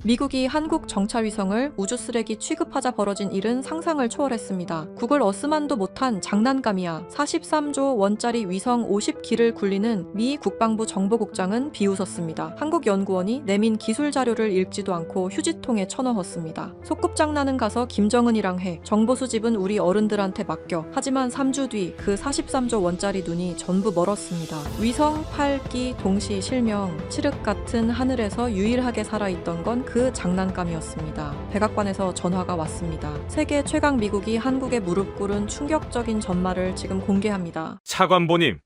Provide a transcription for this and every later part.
미국이 한국 정찰위성을 우주 쓰레기 취급하자 벌어진 일은 상상을 초월했습니다. 구글 어스만도 못한 장난감이야. 43조 원짜리 위성 50기를 굴리는 미 국방부 정보국장은 비웃었습니다. 한국 연구원이 내민 기술 자료를 읽지도 않고 휴지통에 쳐넣었습니다. 소꿉장난은 가서 김정은이랑 해. 정보 수집은 우리 어른들한테 맡겨. 하지만 3주 뒤 그 43조 원짜리 눈이 전부 멀었습니다. 위성 8기 동시 실명, 칠흑 같은 하늘에서 유일하게 살아있던 건 그 장난감이었습니다. 백악관에서 전화가 왔습니다. 세계 최강 미국이 한국에 무릎 꿇은 충격적인 전말을 지금 공개합니다. 차관보님,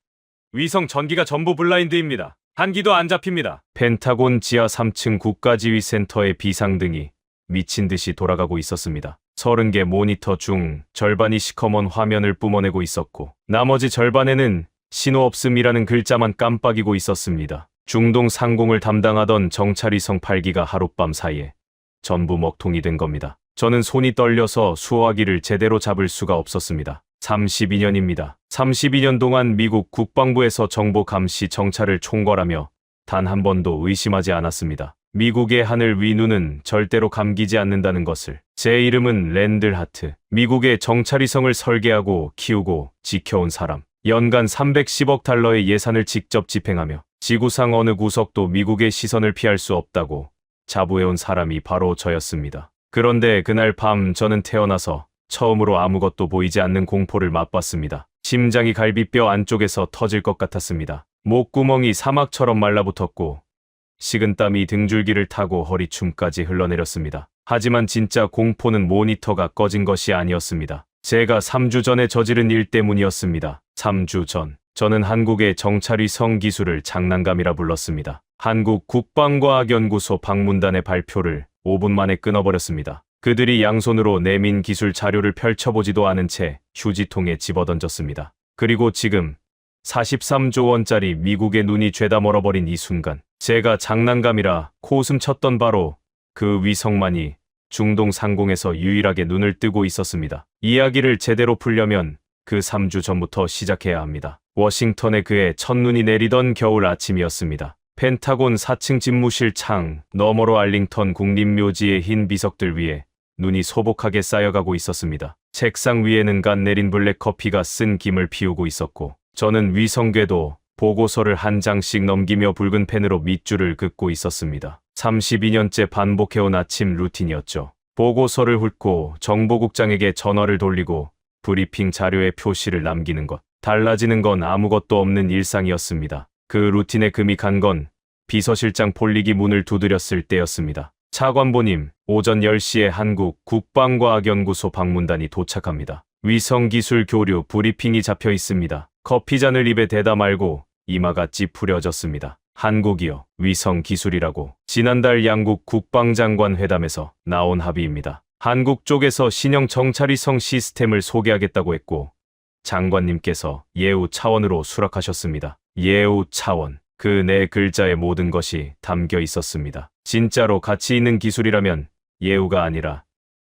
위성 전기가 전부 블라인드입니다. 한기도 안 잡힙니다. 펜타곤 지하 3층 국가지휘센터의 비상등이 미친 듯이 돌아가고 있었습니다. 30개 모니터 중 절반이 시커먼 화면을 뿜어내고 있었고 나머지 절반에는 신호 없음이라는 글자만 깜빡이고 있었습니다. 중동 상공을 담당하던 정찰위성 8기가 하룻밤 사이에 전부 먹통이 된 겁니다. 저는 손이 떨려서 수화기를 제대로 잡을 수가 없었습니다. 32년입니다. 32년 동안 미국 국방부에서 정보 감시 정찰을 총괄하며 단 한 번도 의심하지 않았습니다. 미국의 하늘 위 눈은 절대로 감기지 않는다는 것을. 제 이름은 랜들 하트. 미국의 정찰위성을 설계하고 키우고 지켜온 사람. 연간 310억 달러의 예산을 직접 집행하며 지구상 어느 구석도 미국의 시선을 피할 수 없다고 자부해온 사람이 바로 저였습니다. 그런데 그날 밤 저는 태어나서 처음으로 아무것도 보이지 않는 공포를 맛봤습니다. 심장이 갈비뼈 안쪽에서 터질 것 같았습니다. 목구멍이 사막처럼 말라붙었고 식은땀이 등줄기를 타고 허리춤까지 흘러내렸습니다. 하지만 진짜 공포는 모니터가 꺼진 것이 아니었습니다. 제가 3주 전에 저지른 일 때문이었습니다. 3주 전, 저는 한국의 정찰위성 기술을 장난감이라 불렀습니다. 한국 국방과학연구소 방문단의 발표를 5분 만에 끊어버렸습니다. 그들이 양손으로 내민 기술 자료를 펼쳐보지도 않은 채 휴지통에 집어던졌습니다. 그리고 지금 43조 원짜리 미국의 눈이 죄다 멀어버린 이 순간, 제가 장난감이라 코웃음 쳤던 바로 그 위성만이 중동 상공에서 유일하게 눈을 뜨고 있었습니다. 이야기를 제대로 풀려면 그 3주 전부터 시작해야 합니다. 워싱턴에 그의 첫눈이 내리던 겨울 아침이었습니다. 펜타곤 4층 집무실 창 너머로 알링턴 국립묘지의 흰 비석들 위에 눈이 소복하게 쌓여가고 있었습니다. 책상 위에는 갓 내린 블랙커피가 쓴 김을 피우고 있었고 저는 위성궤도 보고서를 한 장씩 넘기며 붉은 펜으로 밑줄을 긋고 있었습니다. 32년째 반복해온 아침 루틴이었죠. 보고서를 훑고 정보국장에게 전화를 돌리고 브리핑 자료에 표시를 남기는 것. 달라지는 건 아무것도 없는 일상이었습니다. 그 루틴에 금이 간 건 비서실장 폴릭이 문을 두드렸을 때였습니다. 차관보님, 오전 10시에 한국 국방과학연구소 방문단이 도착합니다. 위성기술 교류 브리핑이 잡혀 있습니다. 커피잔을 입에 대다 말고 이마가 찌푸려졌습니다. 한국이요, 위성기술이라고. 지난달 양국 국방장관 회담에서 나온 합의입니다. 한국 쪽에서 신형 정찰위성 시스템을 소개하겠다고 했고 장관님께서 예우 차원으로 수락하셨습니다. 예우 차원. 그 네 글자의 모든 것이 담겨 있었습니다. 진짜로 가치 있는 기술이라면 예우가 아니라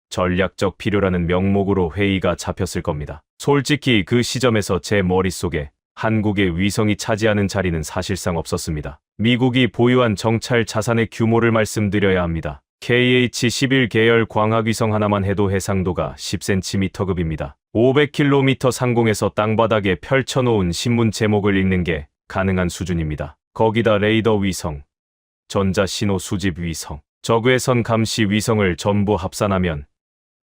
전략적 필요라는 명목으로 회의가 잡혔을 겁니다. 솔직히 그 시점에서 제 머릿속에 한국의 위성이 차지하는 자리는 사실상 없었습니다. 미국이 보유한 정찰 자산의 규모를 말씀드려야 합니다. KH-11 계열 광학위성 하나만 해도 해상도가 10cm급입니다. 500km 상공에서 땅바닥에 펼쳐놓은 신문 제목을 읽는 게 가능한 수준입니다. 거기다 레이더 위성, 전자신호 수집 위성, 적외선 감시 위성을 전부 합산하면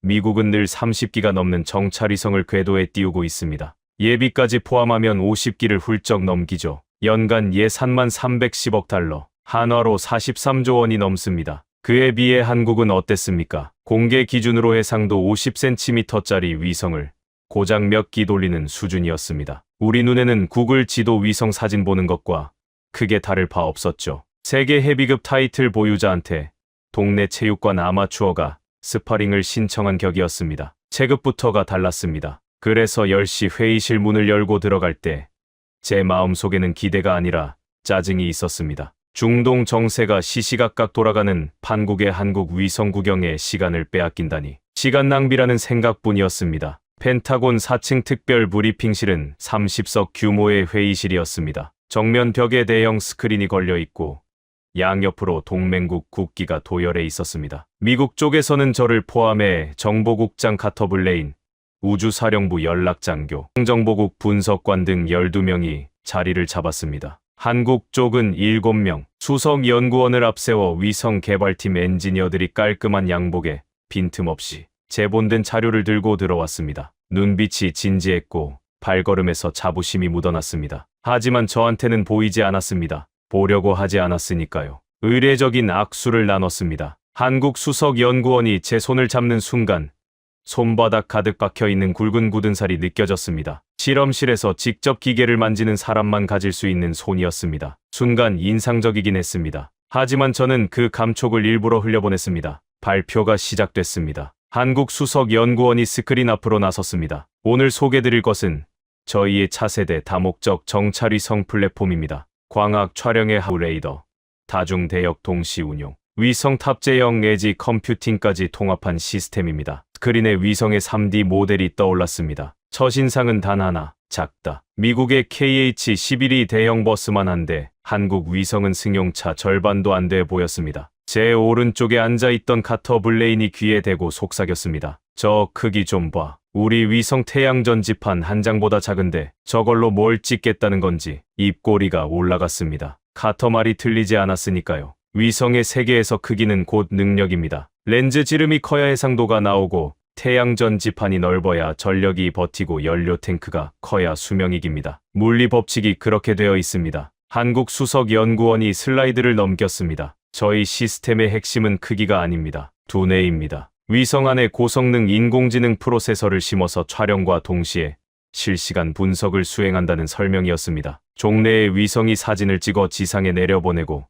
미국은 늘 30기가 넘는 정찰위성을 궤도에 띄우고 있습니다. 예비까지 포함하면 50기를 훌쩍 넘기죠. 연간 예산만 310억 달러, 한화로 43조 원이 넘습니다. 그에 비해 한국은 어땠습니까? 공개 기준으로 해상도 50cm짜리 위성을 고작 몇 기 돌리는 수준이었습니다. 우리 눈에는 구글 지도 위성 사진 보는 것과 크게 다를 바 없었죠. 세계 헤비급 타이틀 보유자한테 동네 체육관 아마추어가 스파링을 신청한 격이었습니다. 체급부터가 달랐습니다. 그래서 10시 회의실 문을 열고 들어갈 때 제 마음속에는 기대가 아니라 짜증이 있었습니다. 중동 정세가 시시각각 돌아가는 판국의 한국 위성 구경에 시간을 빼앗긴다니. 시간 낭비라는 생각뿐이었습니다. 펜타곤 4층 특별 브리핑실은 30석 규모의 회의실이었습니다. 정면 벽에 대형 스크린이 걸려 있고 양옆으로 동맹국 국기가 도열해 있었습니다. 미국 쪽에서는 저를 포함해 정보국장 카터 블레인, 우주사령부 연락장교, 정보국 분석관 등 12명이 자리를 잡았습니다. 한국 쪽은 7명, 수석연구원을 앞세워 위성 개발팀 엔지니어들이 깔끔한 양복에 빈틈없이 재본된 자료를 들고 들어왔습니다. 눈빛이 진지했고 발걸음에서 자부심이 묻어났습니다. 하지만 저한테는 보이지 않았습니다. 보려고 하지 않았으니까요. 의례적인 악수를 나눴습니다. 한국 수석연구원이 제 손을 잡는 순간 손바닥 가득 박혀있는 굵은 굳은 살이 느껴졌습니다. 실험실에서 직접 기계를 만지는 사람만 가질 수 있는 손이었습니다. 순간 인상적이긴 했습니다. 하지만 저는 그 감촉을 일부러 흘려보냈습니다. 발표가 시작됐습니다. 한국 수석연구원이 스크린 앞으로 나섰습니다. 오늘 소개드릴 것은 저희의 차세대 다목적 정찰위성 플랫폼입니다. 광학 촬영의 하우 레이더, 다중대역 동시 운용, 위성 탑재형 에지 컴퓨팅까지 통합한 시스템입니다. 스크린에 위성의 3D 모델이 떠올랐습니다. 첫인상은 단 하나, 작다. 미국의 KH-11이 대형 버스만 한데 한국 위성은 승용차 절반도 안 돼 보였습니다. 제 오른쪽에 앉아있던 카터 블레인이 귀에 대고 속삭였습니다. 저 크기 좀 봐. 우리 위성 태양 전지판 한 장보다 작은데 저걸로 뭘 찍겠다는 건지 입꼬리가 올라갔습니다. 카터 말이 틀리지 않았으니까요. 위성의 세계에서 크기는 곧 능력입니다. 렌즈 지름이 커야 해상도가 나오고 태양 전지판이 넓어야 전력이 버티고 연료 탱크가 커야 수명이 깁니다. 물리 법칙이 그렇게 되어 있습니다. 한국 수석연구원이 슬라이드를 넘겼습니다. 저희 시스템의 핵심은 크기가 아닙니다. 두뇌입니다. 위성 안에 고성능 인공지능 프로세서를 심어서 촬영과 동시에 실시간 분석을 수행한다는 설명이었습니다. 종래의 위성이 사진을 찍어 지상에 내려보내고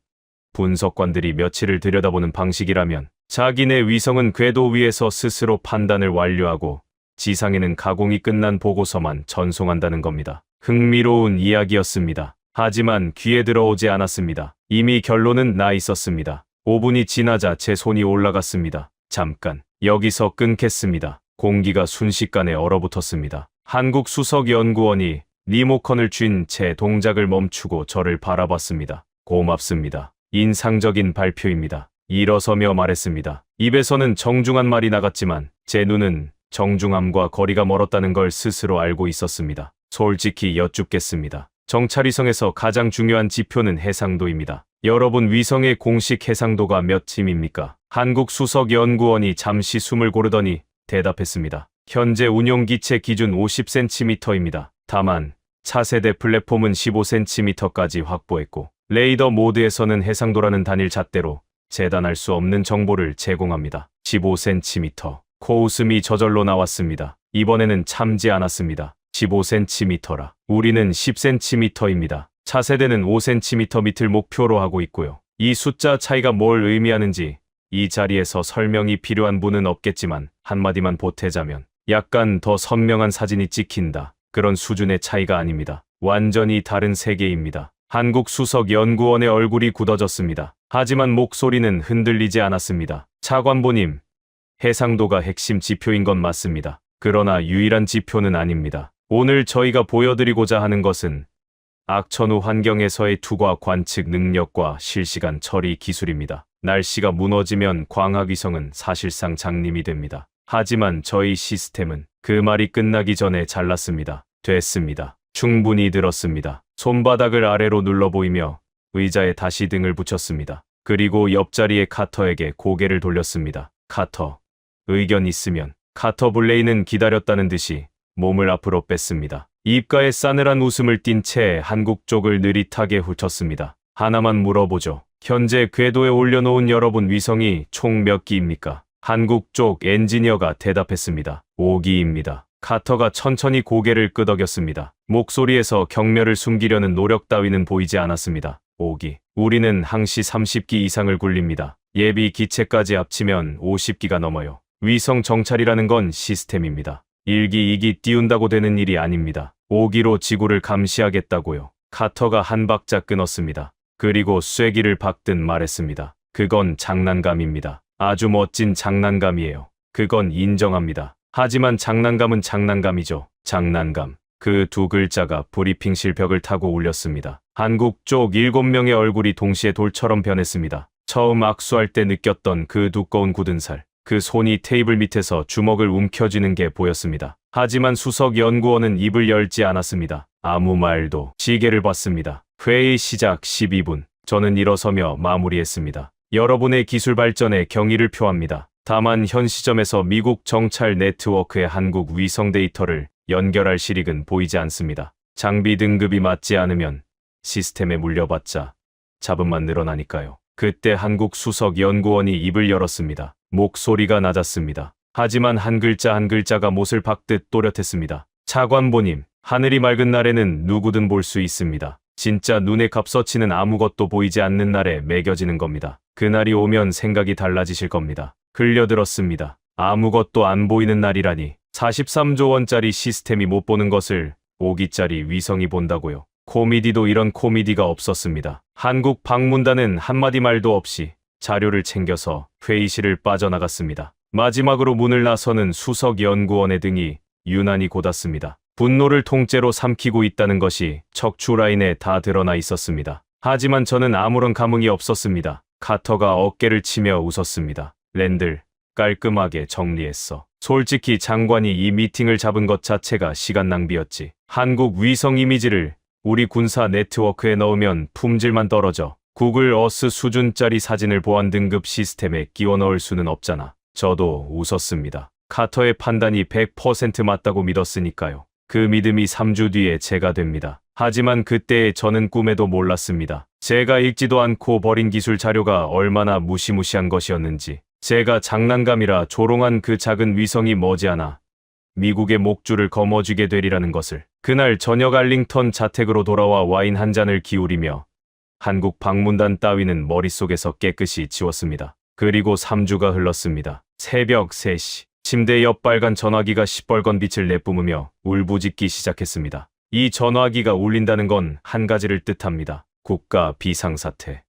분석관들이 며칠을 들여다보는 방식이라면 자기네 위성은 궤도 위에서 스스로 판단을 완료하고 지상에는 가공이 끝난 보고서만 전송한다는 겁니다. 흥미로운 이야기였습니다. 하지만 귀에 들어오지 않았습니다. 이미 결론은 나 있었습니다. 5분이 지나자 제 손이 올라갔습니다. 잠깐, 여기서 끊겠습니다. 공기가 순식간에 얼어붙었습니다. 한국 수석연구원이 리모컨을 쥔 제 동작을 멈추고 저를 바라봤습니다. 고맙습니다. 인상적인 발표입니다. 일어서며 말했습니다. 입에서는 정중한 말이 나갔지만 제 눈은 정중함과 거리가 멀었다는 걸 스스로 알고 있었습니다. 솔직히 여쭙겠습니다. 정찰위성에서 가장 중요한 지표는 해상도입니다. 여러분 위성의 공식 해상도가 몇 쯤입니까? 한국 수석연구원이 잠시 숨을 고르더니 대답했습니다. 현재 운용기체 기준 50cm입니다. 다만 차세대 플랫폼은 15cm까지 확보했고 레이더 모드에서는 해상도라는 단일 잣대로 재단할 수 없는 정보를 제공합니다. 15cm. 코웃음이 저절로 나왔습니다. 이번에는 참지 않았습니다. 15cm라. 우리는 10cm입니다. 차세대는 5cm 밑을 목표로 하고 있고요. 이 숫자 차이가 뭘 의미하는지 이 자리에서 설명이 필요한 분은 없겠지만 한마디만 보태자면 약간 더 선명한 사진이 찍힌다. 그런 수준의 차이가 아닙니다. 완전히 다른 세계입니다. 한국 수석연구원의 얼굴이 굳어졌습니다. 하지만 목소리는 흔들리지 않았습니다. 차관보님, 해상도가 핵심 지표인 건 맞습니다. 그러나 유일한 지표는 아닙니다. 오늘 저희가 보여드리고자 하는 것은 악천후 환경에서의 투과 관측 능력과 실시간 처리 기술입니다. 날씨가 무너지면 광학위성은 사실상 장님이 됩니다. 하지만 저희 시스템은 그 말이 끝나기 전에 잘랐습니다. 됐습니다. 충분히 들었습니다. 손바닥을 아래로 눌러 보이며 의자에 다시 등을 붙였습니다. 그리고 옆자리의 카터에게 고개를 돌렸습니다. 카터, 의견 있으면. 카터 블레인은 기다렸다는 듯이 몸을 앞으로 뺐습니다. 입가에 싸늘한 웃음을 띤 채 한국 쪽을 느릿하게 훑었습니다. 하나만 물어보죠. 현재 궤도에 올려놓은 여러분 위성이 총 몇 기입니까? 한국 쪽 엔지니어가 대답했습니다. 5기입니다. 카터가 천천히 고개를 끄덕였습니다. 목소리에서 경멸을 숨기려는 노력 따위는 보이지 않았습니다. 5기. 우리는 항시 30기 이상을 굴립니다. 예비 기체까지 합치면 50기가 넘어요. 위성 정찰이라는 건 시스템입니다. 1기, 2기 띄운다고 되는 일이 아닙니다. 5기로 지구를 감시하겠다고요. 카터가 한 박자 끊었습니다. 그리고 쐐기를 박듯 말했습니다. 그건 장난감입니다. 아주 멋진 장난감이에요. 그건 인정합니다. 하지만 장난감은 장난감이죠. 장난감. 그 두 글자가 브리핑실 벽을 타고 울렸습니다. 한국 쪽 7명의 얼굴이 동시에 돌처럼 변했습니다. 처음 악수할 때 느꼈던 그 두꺼운 굳은 살, 그 손이 테이블 밑에서 주먹을 움켜쥐는 게 보였습니다. 하지만 수석 연구원은 입을 열지 않았습니다. 아무 말도. 시계를 봤습니다. 회의 시작 12분. 저는 일어서며 마무리했습니다. 여러분의 기술 발전에 경의를 표합니다. 다만 현 시점에서 미국 정찰 네트워크의 한국 위성 데이터를 연결할 실익은 보이지 않습니다. 장비 등급이 맞지 않으면 시스템에 물려봤자 잡음만 늘어나니까요. 그때 한국 수석 연구원이 입을 열었습니다. 목소리가 낮았습니다. 하지만 한 글자 한 글자가 못을 박듯 또렷했습니다. 차관보님, 하늘이 맑은 날에는 누구든 볼 수 있습니다. 진짜 눈에 값어치는 아무것도 보이지 않는 날에 매겨지는 겁니다. 그날이 오면 생각이 달라지실 겁니다. 흘려들었습니다. 아무것도 안 보이는 날이라니. 43조 원짜리 시스템이 못 보는 것을 5기짜리 위성이 본다고요. 코미디도 이런 코미디가 없었습니다. 한국 방문단은 한마디 말도 없이 자료를 챙겨서 회의실을 빠져나갔습니다. 마지막으로 문을 나서는 수석 연구원의 등이 유난히 곧았습니다. 분노를 통째로 삼키고 있다는 것이 척추 라인에 다 드러나 있었습니다. 하지만 저는 아무런 감흥이 없었습니다. 카터가 어깨를 치며 웃었습니다. 랜들, 깔끔하게 정리했어. 솔직히 장관이 이 미팅을 잡은 것 자체가 시간 낭비였지. 한국 위성 이미지를 우리 군사 네트워크에 넣으면 품질만 떨어져. 구글 어스 수준짜리 사진을 보안 등급 시스템에 끼워 넣을 수는 없잖아. 저도 웃었습니다. 카터의 판단이 100% 맞다고 믿었으니까요. 그 믿음이 3주 뒤에 제가 됩니다. 하지만 그때의 저는 꿈에도 몰랐습니다. 제가 읽지도 않고 버린 기술 자료가 얼마나 무시무시한 것이었는지. 제가 장난감이라 조롱한 그 작은 위성이 머지않아 미국의 목줄을 거머쥐게 되리라는 것을. 그날 저녁 알링턴 자택으로 돌아와 와인 한 잔을 기울이며 한국 방문단 따위는 머릿속에서 깨끗이 지웠습니다. 그리고 3주가 흘렀습니다. 새벽 3시. 침대 옆 빨간 전화기가 시뻘건 빛을 내뿜으며 울부짖기 시작했습니다. 이 전화기가 울린다는 건 한 가지를 뜻합니다. 국가 비상사태.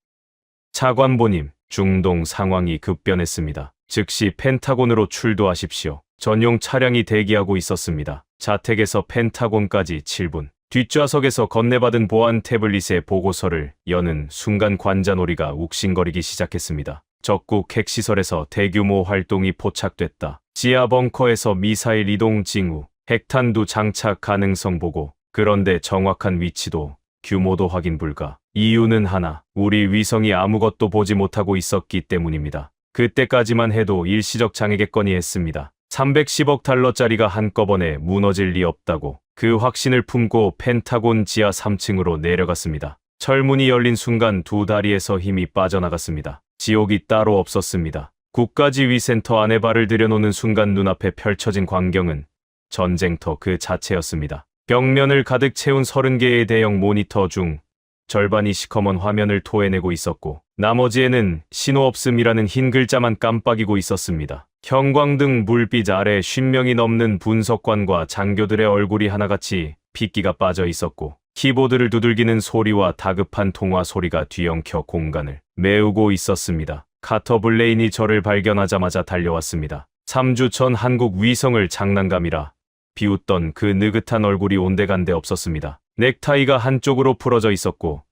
차관보님, 중동 상황이 급변했습니다. 즉시 펜타곤으로 출도하십시오. 전용 차량이 대기하고 있었습니다. 자택에서 펜타곤까지 7분. 뒷좌석에서 건네받은 보안 태블릿의 보고서를 여는 순간 관자놀이가 욱신거리기 시작했습니다. 적국 핵시설에서 대규모 활동이 포착됐다. 지하 벙커에서 미사일 이동 징후, 핵탄두 장착 가능성 보고. 그런데 정확한 위치도 규모도 확인 불가. 이유는 하나, 우리 위성이 아무것도 보지 못하고 있었기 때문입니다. 그때까지만 해도 일시적 장애겠거니 했습니다. 310억 달러짜리가 한꺼번에 무너질 리 없다고. 그 확신을 품고 펜타곤 지하 3층으로 내려갔습니다. 철문이 열린 순간 두 다리에서 힘이 빠져나갔습니다. 지옥이 따로 없었습니다. 국가지휘센터 안에 발을 들여놓는 순간 눈앞에 펼쳐진 광경은 전쟁터 그 자체였습니다. 벽면을 가득 채운 30개의 대형 모니터 중 절반이 시커먼 화면을 토해내고 있었고 나머지에는 신호 없음이라는 흰 글자만 깜빡이고 있었습니다. 형광등 불빛 아래 50명이 넘는 분석관과 장교들의 얼굴이 하나같이 핏기가 빠져 있었고 키보드를 두들기는 소리와 다급한 통화 소리가 뒤엉켜 공간을 메우고 있었습니다. 카터 블레인이 저를 발견하자마자 달려왔습니다. 3주 전 한국 위성을 장난감이라 비웃던 그 느긋한 얼굴이 온데간데 없었습니다. 넥타이가 한쪽으로 풀어져 있었고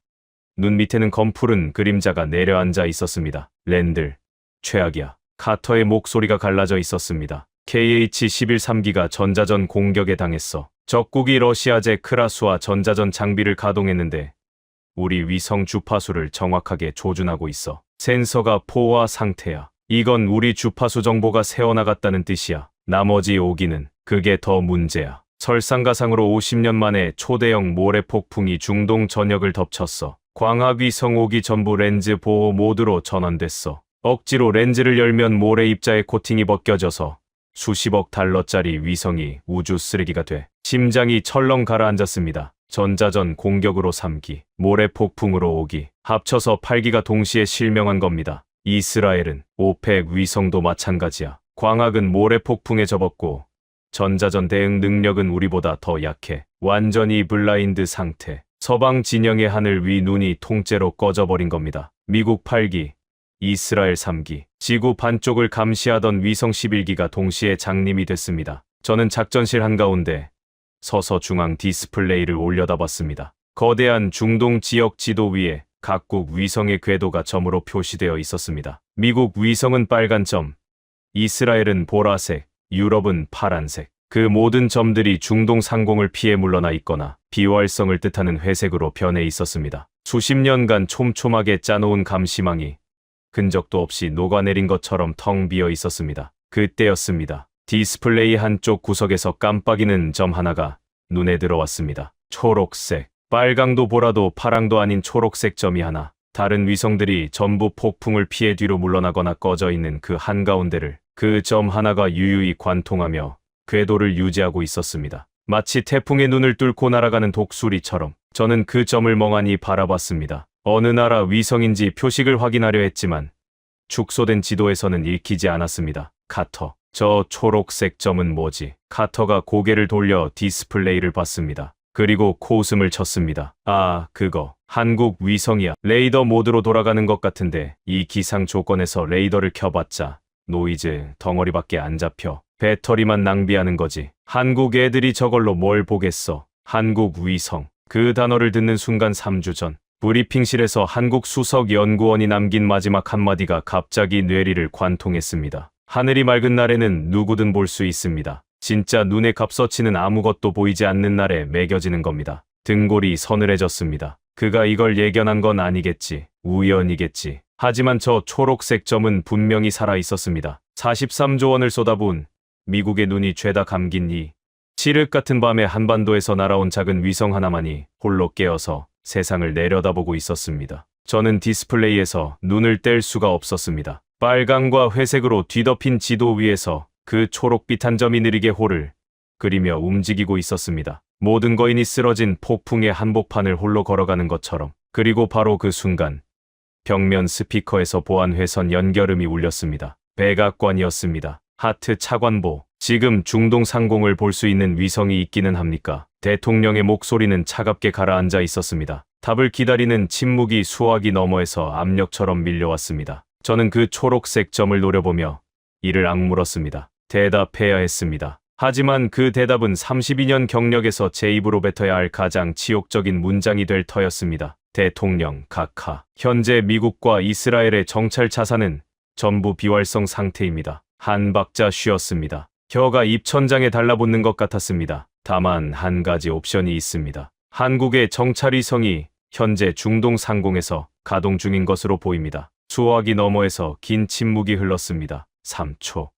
눈 밑에는 검푸른 그림자가 내려앉아 있었습니다. 랜들, 최악이야. 카터의 목소리가 갈라져 있었습니다. KH-11 3기가 전자전 공격에 당했어. 적국이 러시아제 크라수와 전자전 장비를 가동했는데 우리 위성 주파수를 정확하게 조준하고 있어. 센서가 포화 상태야. 이건 우리 주파수 정보가 새어나갔다는 뜻이야. 나머지 5기는 그게 더 문제야. 설상가상으로 50년 만에 초대형 모래 폭풍이 중동 전역을 덮쳤어. 광학위성 5기 전부 렌즈 보호 모드로 전환됐어. 억지로 렌즈를 열면 모래 입자의 코팅이 벗겨져서 수십억 달러짜리 위성이 우주 쓰레기가 돼. 심장이 철렁 가라앉았습니다. 전자전 공격으로 3기, 모래 폭풍으로 5기, 합쳐서 8기가 동시에 실명한 겁니다. 이스라엘은 오펙 위성도 마찬가지야. 광학은 모래 폭풍에 접었고 전자전 대응 능력은 우리보다 더 약해. 완전히 블라인드 상태. 서방 진영의 하늘 위 눈이 통째로 꺼져버린 겁니다. 미국 8기, 이스라엘 3기, 지구 반쪽을 감시하던 위성 11기가 동시에 장님이 됐습니다. 저는 작전실 한가운데 서서 중앙 디스플레이를 올려다봤습니다. 거대한 중동 지역 지도 위에 각국 위성의 궤도가 점으로 표시되어 있었습니다. 미국 위성은 빨간 점, 이스라엘은 보라색, 유럽은 파란색. 그 모든 점들이 중동 상공을 피해 물러나 있거나 비활성을 뜻하는 회색으로 변해 있었습니다. 수십 년간 촘촘하게 짜놓은 감시망이 흔적도 없이 녹아내린 것처럼 텅 비어 있었습니다. 그때였습니다. 디스플레이 한쪽 구석에서 깜빡이는 점 하나가 눈에 들어왔습니다. 초록색, 빨강도 보라도 파랑도 아닌 초록색 점이 하나. 다른 위성들이 전부 폭풍을 피해 뒤로 물러나거나 꺼져 있는 그 한가운데를 그 점 하나가 유유히 관통하며 궤도를 유지하고 있었습니다. 마치 태풍의 눈을 뚫고 날아가는 독수리처럼 저는 그 점을 멍하니 바라봤습니다. 어느 나라 위성인지 표식을 확인하려 했지만 축소된 지도에서는 읽히지 않았습니다. 카터, 저 초록색 점은 뭐지? 카터가 고개를 돌려 디스플레이를 봤습니다. 그리고 코웃음을 쳤습니다. 아, 그거 한국 위성이야. 레이더 모드로 돌아가는 것 같은데 이 기상 조건에서 레이더를 켜봤자 노이즈 덩어리밖에 안 잡혀. 배터리만 낭비하는 거지. 한국 애들이 저걸로 뭘 보겠어. 한국 위성. 그 단어를 듣는 순간 3주 전 브리핑실에서 한국 수석 연구원이 남긴 마지막 한마디가 갑자기 뇌리를 관통했습니다. 하늘이 맑은 날에는 누구든 볼 수 있습니다. 진짜 눈에 값어치는 아무것도 보이지 않는 날에 매겨지는 겁니다. 등골이 서늘해졌습니다. 그가 이걸 예견한 건 아니겠지. 우연이겠지. 하지만 저 초록색 점은 분명히 살아 있었습니다. 43조 원을 쏟아부은 미국의 눈이 죄다 감긴 이 칠흑 같은 밤에 한반도에서 날아온 작은 위성 하나만이 홀로 깨어서 세상을 내려다보고 있었습니다. 저는 디스플레이에서 눈을 뗄 수가 없었습니다. 빨강과 회색으로 뒤덮인 지도 위에서 그 초록빛 한 점이 느리게 홀을 그리며 움직이고 있었습니다. 모든 거인이 쓰러진 폭풍의 한복판을 홀로 걸어가는 것처럼. 그리고 바로 그 순간 벽면 스피커에서 보안 회선 연결음이 울렸습니다. 백악관이었습니다. 하트 차관보, 지금 중동 상공을 볼 수 있는 위성이 있기는 합니까? 대통령의 목소리는 차갑게 가라앉아 있었습니다. 답을 기다리는 침묵이 수화기 너머에서 압력처럼 밀려왔습니다. 저는 그 초록색 점을 노려보며 이를 악물었습니다. 대답해야 했습니다. 하지만 그 대답은 32년 경력에서 제 입으로 뱉어야 할 가장 치욕적인 문장이 될 터였습니다. 대통령, 각하. 현재 미국과 이스라엘의 정찰 자산은 전부 비활성 상태입니다. 한 박자 쉬었습니다. 혀가 입천장에 달라붙는 것 같았습니다. 다만 한 가지 옵션이 있습니다. 한국의 정찰위성이 현재 중동 상공에서 가동 중인 것으로 보입니다. 수화기 너머에서 긴 침묵이 흘렀습니다. 3초,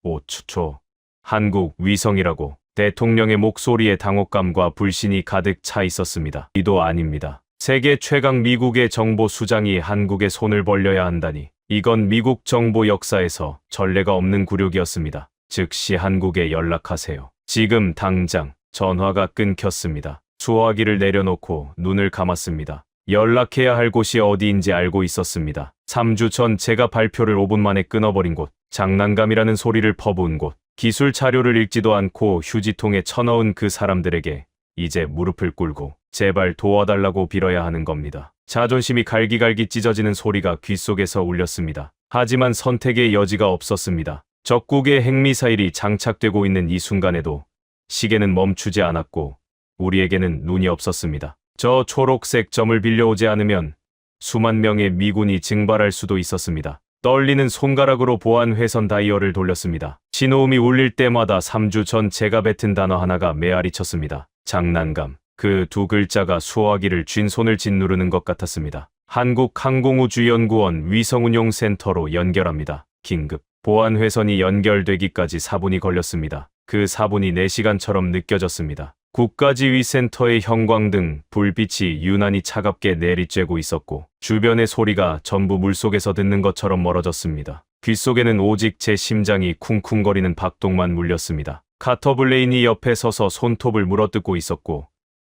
5초. 한국 위성이라고. 대통령의 목소리에 당혹감과 불신이 가득 차 있었습니다. 이도 아닙니다. 세계 최강 미국의 정보 수장이 한국에 손을 벌려야 한다니. 이건 미국 정보 역사에서 전례가 없는 굴욕이었습니다. 즉시 한국에 연락하세요. 지금 당장. 전화가 끊겼습니다. 수화기를 내려놓고 눈을 감았습니다. 연락해야 할 곳이 어디인지 알고 있었습니다. 3주 전 제가 발표를 5분 만에 끊어버린 곳. 장난감이라는 소리를 퍼부은 곳. 기술 자료를 읽지도 않고 휴지통에 쳐넣은 그 사람들에게 이제 무릎을 꿇고 제발 도와달라고 빌어야 하는 겁니다. 자존심이 갈기갈기 찢어지는 소리가 귓속에서 울렸습니다. 하지만 선택의 여지가 없었습니다. 적국의 핵미사일이 장착되고 있는 이 순간에도 시계는 멈추지 않았고 우리에게는 눈이 없었습니다. 저 초록색 점을 빌려오지 않으면 수만 명의 미군이 증발할 수도 있었습니다. 떨리는 손가락으로 보안 회선 다이얼을 돌렸습니다. 신호음이 울릴 때마다 3주 전 제가 뱉은 단어 하나가 메아리 쳤습니다. 장난감. 그 두 글자가 수화기를 쥔 손을 짓누르는 것 같았습니다. 한국항공우주연구원 위성운용센터로 연결합니다. 긴급. 보안 회선이 연결되기까지 4분이 걸렸습니다. 그 4분이 4시간처럼 느껴졌습니다. 국가지휘센터의 형광등, 불빛이 유난히 차갑게 내리쬐고 있었고 주변의 소리가 전부 물속에서 듣는 것처럼 멀어졌습니다. 귓속에는 오직 제 심장이 쿵쿵거리는 박동만 울렸습니다. 카터 블레인이 옆에 서서 손톱을 물어뜯고 있었고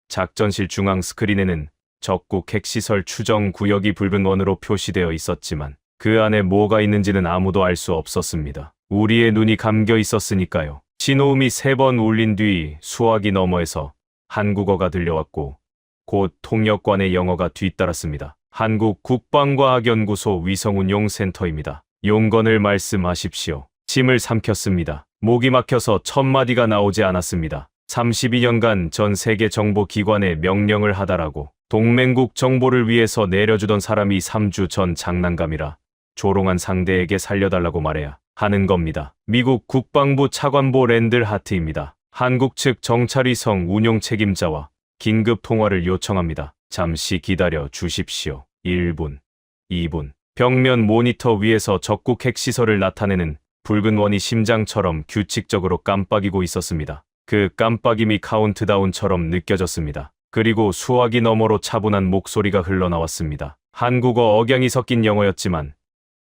작전실 중앙 스크린에는 적국 핵시설 추정 구역이 붉은 원으로 표시되어 있었지만 그 안에 뭐가 있는지는 아무도 알 수 없었습니다. 우리의 눈이 감겨 있었으니까요. 신호음이 3번 울린 뒤 수화기 너머에서 한국어가 들려왔고 곧 통역관의 영어가 뒤따랐습니다. 한국 국방과학연구소 위성운용센터입니다. 용건을 말씀하십시오. 침을 삼켰습니다. 목이 막혀서 첫 마디가 나오지 않았습니다. 32년간 전 세계 정보기관에 명령을 하다라고 동맹국 정보를 위해서 내려주던 사람이 3주 전 장난감이라 조롱한 상대에게 살려달라고 말해야 하는 겁니다. 미국 국방부 차관보 랜들 하트입니다. 한국 측 정찰위성 운용 책임자와 긴급 통화를 요청합니다. 잠시 기다려 주십시오. 1분, 2분. 벽면 모니터 위에서 적국 핵시설을 나타내는 붉은 원이 심장처럼 규칙적으로 깜빡이고 있었습니다. 그 깜빡임이 카운트다운처럼 느껴졌습니다. 그리고 수화기 너머로 차분한 목소리가 흘러나왔습니다. 한국어 억양이 섞인 영어였지만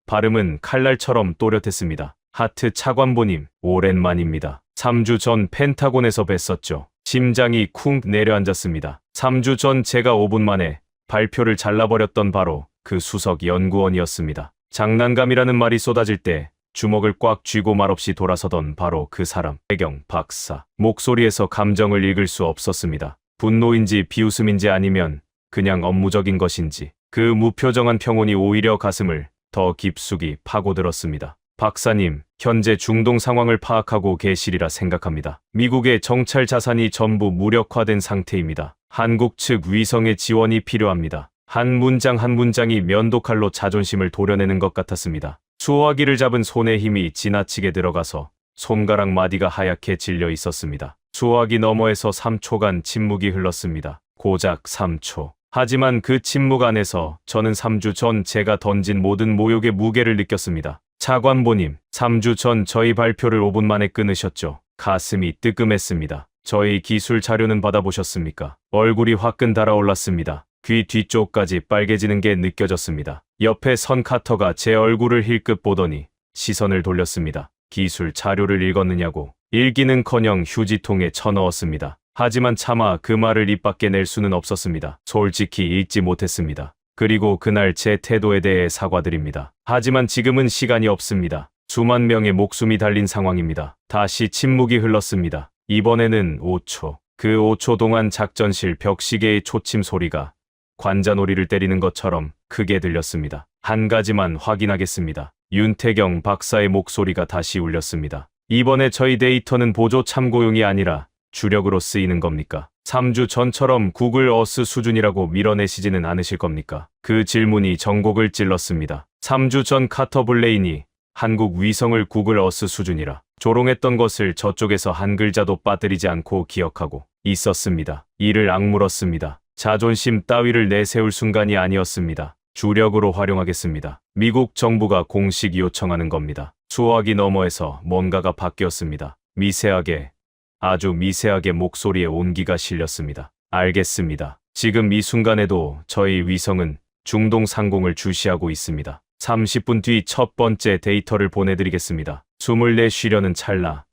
발음은 칼날처럼 또렷했습니다. 하트 차관보님, 오랜만입니다. 3주 전 펜타곤에서 뵀었죠. 심장이 쿵 내려앉았습니다. 3주 전 제가 5분 만에 발표를 잘라버렸던 바로 그 수석 연구원이었습니다. 장난감이라는 말이 쏟아질 때 주먹을 꽉 쥐고 말없이 돌아서던 바로 그 사람, 배경 박사. 목소리에서 감정을 읽을 수 없었습니다. 분노인지 비웃음인지 아니면 그냥 업무적인 것인지 그 무표정한 평온이 오히려 가슴을 더 깊숙이 파고들었습니다. 박사님, 현재 중동 상황을 파악하고 계시리라 생각합니다. 미국의 정찰 자산이 전부 무력화된 상태입니다. 한국 측 위성의 지원이 필요합니다. 한 문장 한 문장이 면도칼로 자존심을 도려내는 것 같았습니다. 수화기를 잡은 손에 힘이 지나치게 들어가서 손가락 마디가 하얗게 질려 있었습니다. 수화기 너머에서 3초간 침묵이 흘렀습니다. 고작 3초. 하지만 그 침묵 안에서 저는 3주 전 제가 던진 모든 모욕의 무게를 느꼈습니다. 차관보님, 3주 전 저희 발표를 5분 만에 끊으셨죠. 가슴이 뜨끔했습니다. 저희 기술 자료는 받아보셨습니까? 얼굴이 화끈 달아올랐습니다. 귀 뒤쪽까지 빨개지는 게 느껴졌습니다. 옆에 선 카터가 제 얼굴을 힐끗 보더니 시선을 돌렸습니다. 기술 자료를 읽었느냐고. 읽기는커녕 휴지통에 쳐넣었습니다. 하지만 차마 그 말을 입 밖에 낼 수는 없었습니다. 솔직히 읽지 못했습니다. 그리고 그날 제 태도에 대해 사과드립니다. 하지만 지금은 시간이 없습니다. 수만 명의 목숨이 달린 상황입니다. 다시 침묵이 흘렀습니다. 이번에는 5초. 그 5초 동안 작전실 벽시계의 초침 소리가 관자놀이를 때리는 것처럼 크게 들렸습니다. 한 가지만 확인하겠습니다. 윤태경 박사의 목소리가 다시 울렸습니다. 이번에 저희 데이터는 보조 참고용이 아니라 주력으로 쓰이는 겁니까? 3주 전처럼 구글 어스 수준이라고 밀어내시지는 않으실 겁니까? 그 질문이 전곡을 찔렀습니다. 3주 전 카터 블레인이 한국 위성을 구글 어스 수준이라 조롱했던 것을 저쪽에서 한 글자도 빠뜨리지 않고 기억하고 있었습니다. 이를 악물었습니다. 자존심 따위를 내세울 순간이 아니었습니다. 주력으로 활용하겠습니다. 미국 정부가 공식 요청하는 겁니다. 수화기 너머에서 뭔가가 바뀌었습니다. 미세하게, 아주 미세하게 목소리에 온기가 실렸습니다. 알겠습니다. 지금 이 순간에도 저희 위성은 중동 상공을 주시하고 있습니다. 30분 뒤 첫 번째 데이터를 보내드리겠습니다. 숨을 내쉬려는 찰나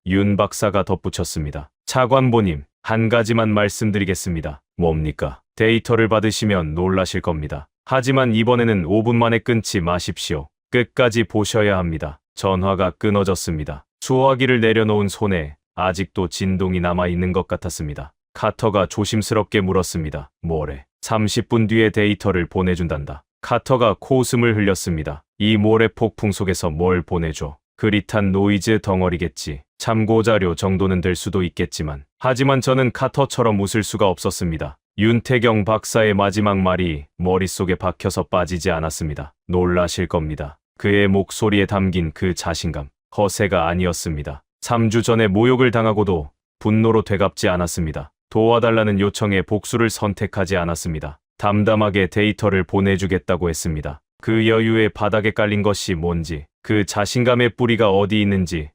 윤 박사가 덧붙였습니다. 차관보님, 한 가지만 말씀드리겠습니다. 뭡니까? 데이터를 받으시면 놀라실 겁니다. 하지만 이번에는 5분 만에 끊지 마십시오. 끝까지 보셔야 합니다. 전화가 끊어졌습니다. 수화기를 내려놓은 손에 아직도 진동이 남아있는 것 같았습니다. 카터가 조심스럽게 물었습니다. 뭐래? 30분 뒤에 데이터를 보내준단다. 카터가 코웃음을 흘렸습니다. 이 모래 폭풍 속에서 뭘 보내줘? 그릿한 노이즈 덩어리겠지. 참고자료 정도는 될 수도 있겠지만. 하지만 저는 카터처럼 웃을 수가 없었습니다. 윤태경 박사의 마지막 말이 머릿속에 박혀서 빠지지 않았습니다. 놀라실 겁니다. 그의 목소리에 담긴 그 자신감, 허세가 아니었습니다. 3주 전에 모욕을 당하고도 분노로 되갚지 않았습니다. 도와달라는 요청에 복수를 선택하지 않았습니다. 담담하게 데이터를 보내주겠다고 했습니다. 그 여유에 바닥에 깔린 것이 뭔지, 그 자신감의 뿌리가 어디 있는지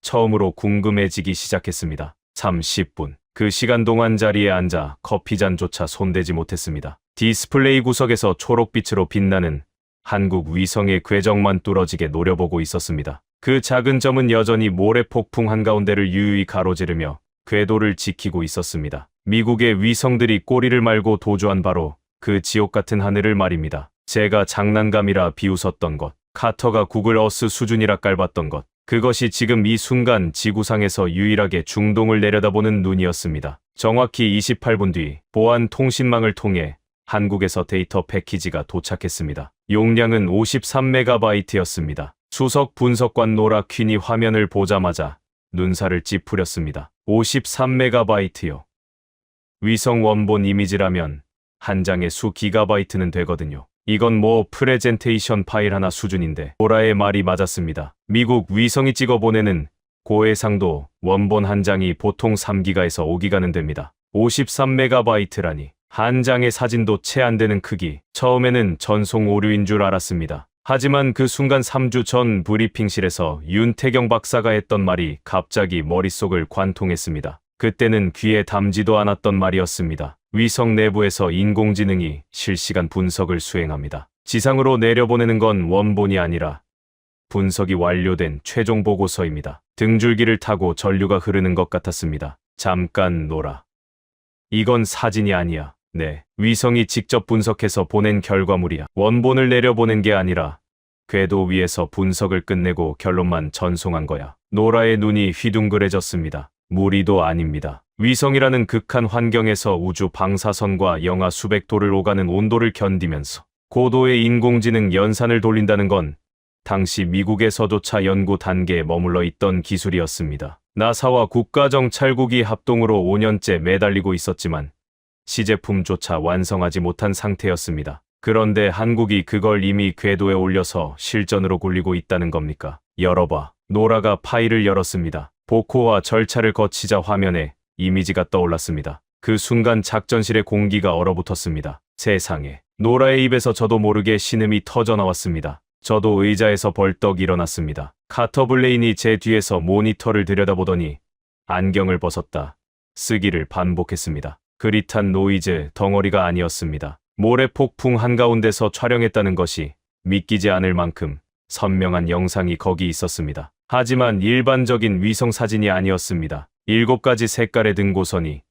처음으로 궁금해지기 시작했습니다. 30분. 그 시간 동안 자리에 앉아 커피잔조차 손대지 못했습니다. 디스플레이 구석에서 초록빛으로 빛나는 한국 위성의 궤적만 뚫어지게 노려보고 있었습니다. 그 작은 점은 여전히 모래폭풍 한가운데를 유유히 가로지르며 궤도를 지키고 있었습니다. 미국의 위성들이 꼬리를 말고 도주한 바로 그 지옥 같은 하늘을 말입니다. 제가 장난감이라 비웃었던 것, 카터가 구글 어스 수준이라 깔봤던 것, 그것이 지금 이 순간 지구상에서 유일하게 중동을 내려다보는 눈이었습니다. 정확히 28분 뒤 보안 통신망을 통해 한국에서 데이터 패키지가 도착했습니다. 용량은 53MB였습니다. 수석 분석관 노라 퀸이 화면을 보자마자 눈살을 찌푸렸습니다. 53메가바이트요. 위성 원본 이미지라면 한 장에 수 기가바이트는 되거든요. 이건 뭐 프레젠테이션 파일 하나 수준인데 보라의 말이 맞았습니다. 미국 위성이 찍어 보내는 고해상도 원본 한 장이 보통 3기가에서 5기가는 됩니다. 53메가바이트라니 한 장의 사진도 채 안 되는 크기. 처음에는 전송 오류인 줄 알았습니다. 하지만 그 순간 3주 전 브리핑실에서 윤태경 박사가 했던 말이 갑자기 머릿속을 관통했습니다. 그때는 귀에 담지도 않았던 말이었습니다. 위성 내부에서 인공지능이 실시간 분석을 수행합니다. 지상으로 내려보내는 건 원본이 아니라 분석이 완료된 최종 보고서입니다. 등줄기를 타고 전류가 흐르는 것 같았습니다. 잠깐 놀아. 이건 사진이 아니야. 네, 위성이 직접 분석해서 보낸 결과물이야. 원본을 내려보낸 게 아니라 궤도 위에서 분석을 끝내고 결론만 전송한 거야. 노라의 눈이 휘둥그레졌습니다. 무리도 아닙니다. 위성이라는 극한 환경에서 우주 방사선과 영하 수백 도를 오가는 온도를 견디면서 고도의 인공지능 연산을 돌린다는 건 당시 미국에서조차 연구 단계에 머물러 있던 기술이었습니다. 나사와 국가정찰국이 합동으로 5년째 매달리고 있었지만 시제품조차 완성하지 못한 상태였습니다. 그런데 한국이 그걸 이미 궤도에 올려서 실전으로 굴리고 있다는 겁니까? 열어봐. 노라가 파일을 열었습니다. 복호와 절차를 거치자 화면에 이미지가 떠올랐습니다. 그 순간 작전실의 공기가 얼어붙었습니다. 세상에. 노라의 입에서 저도 모르게 신음이 터져나왔습니다. 저도 의자에서 벌떡 일어났습니다. 카터 블레인이 제 뒤에서 모니터를 들여다보더니 안경을 벗었다. 쓰기를 반복했습니다. 그릿한 노이즈 덩어리가 아니었습니다. 모래 폭풍 한가운데서 촬영했다는 것이 믿기지 않을 만큼 선명한 영상이 거기 있었습니다. 하지만 일반적인 위성 사진이 아니었습니다. 7가지 색깔의 등고선이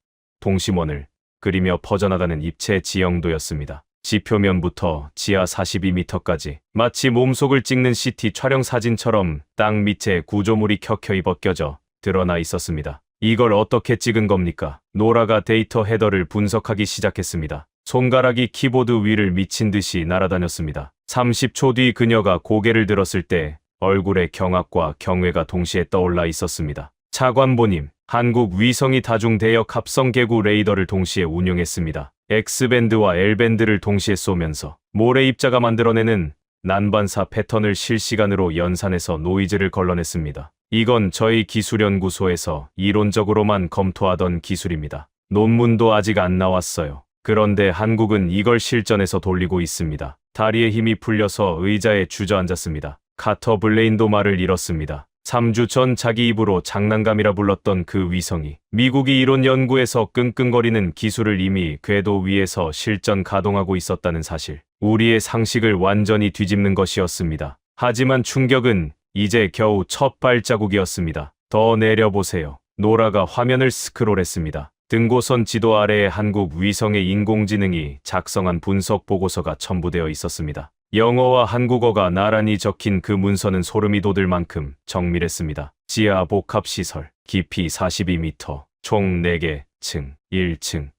동심원을 그리며 퍼져나가는 입체 지형도였습니다. 지표면부터 지하 42m까지 마치 몸속을 찍는 CT 촬영 사진처럼 땅 밑에 구조물이 켜켜이 벗겨져 드러나 있었습니다. 이걸 어떻게 찍은 겁니까? 노라가 데이터 헤더를 분석하기 시작했습니다. 손가락이 키보드 위를 미친 듯이 날아다녔습니다. 30초 뒤 그녀가 고개를 들었을 때 얼굴에 경악과 경외가 동시에 떠올라 있었습니다. 차관보님, 한국 위성이 다중 대역 합성 계구 레이더를 동시에 운용했습니다. X밴드와 L밴드를 동시에 쏘면서 모래 입자가 만들어내는 난반사 패턴을 실시간으로 연산해서 노이즈를 걸러냈습니다. 이건 저희 기술연구소에서 이론적으로만 검토하던 기술입니다. 논문도 아직 안 나왔어요. 그런데 한국은 이걸 실전에서 돌리고 있습니다. 다리에 힘이 풀려서 의자에 주저앉았습니다. 카터 블레인도 말을 잃었습니다. 3주 전 자기 입으로 장난감이라 불렀던 그 위성이 미국이 이론 연구에서 끙끙거리는 기술을 이미 궤도 위에서 실전 가동하고 있었다는 사실. 우리의 상식을 완전히 뒤집는 것이었습니다. 하지만 충격은 이제 겨우 첫 발자국이었습니다. 더 내려보세요. 노라가 화면을 스크롤했습니다. 등고선 지도 아래에 한국 위성의 인공지능이 작성한 분석 보고서가 첨부되어 있었습니다. 영어와 한국어가 나란히 적힌 그 문서는 소름이 돋을 만큼 정밀했습니다. 지하 복합시설, 깊이 42m, 총 4개, 층, 1층.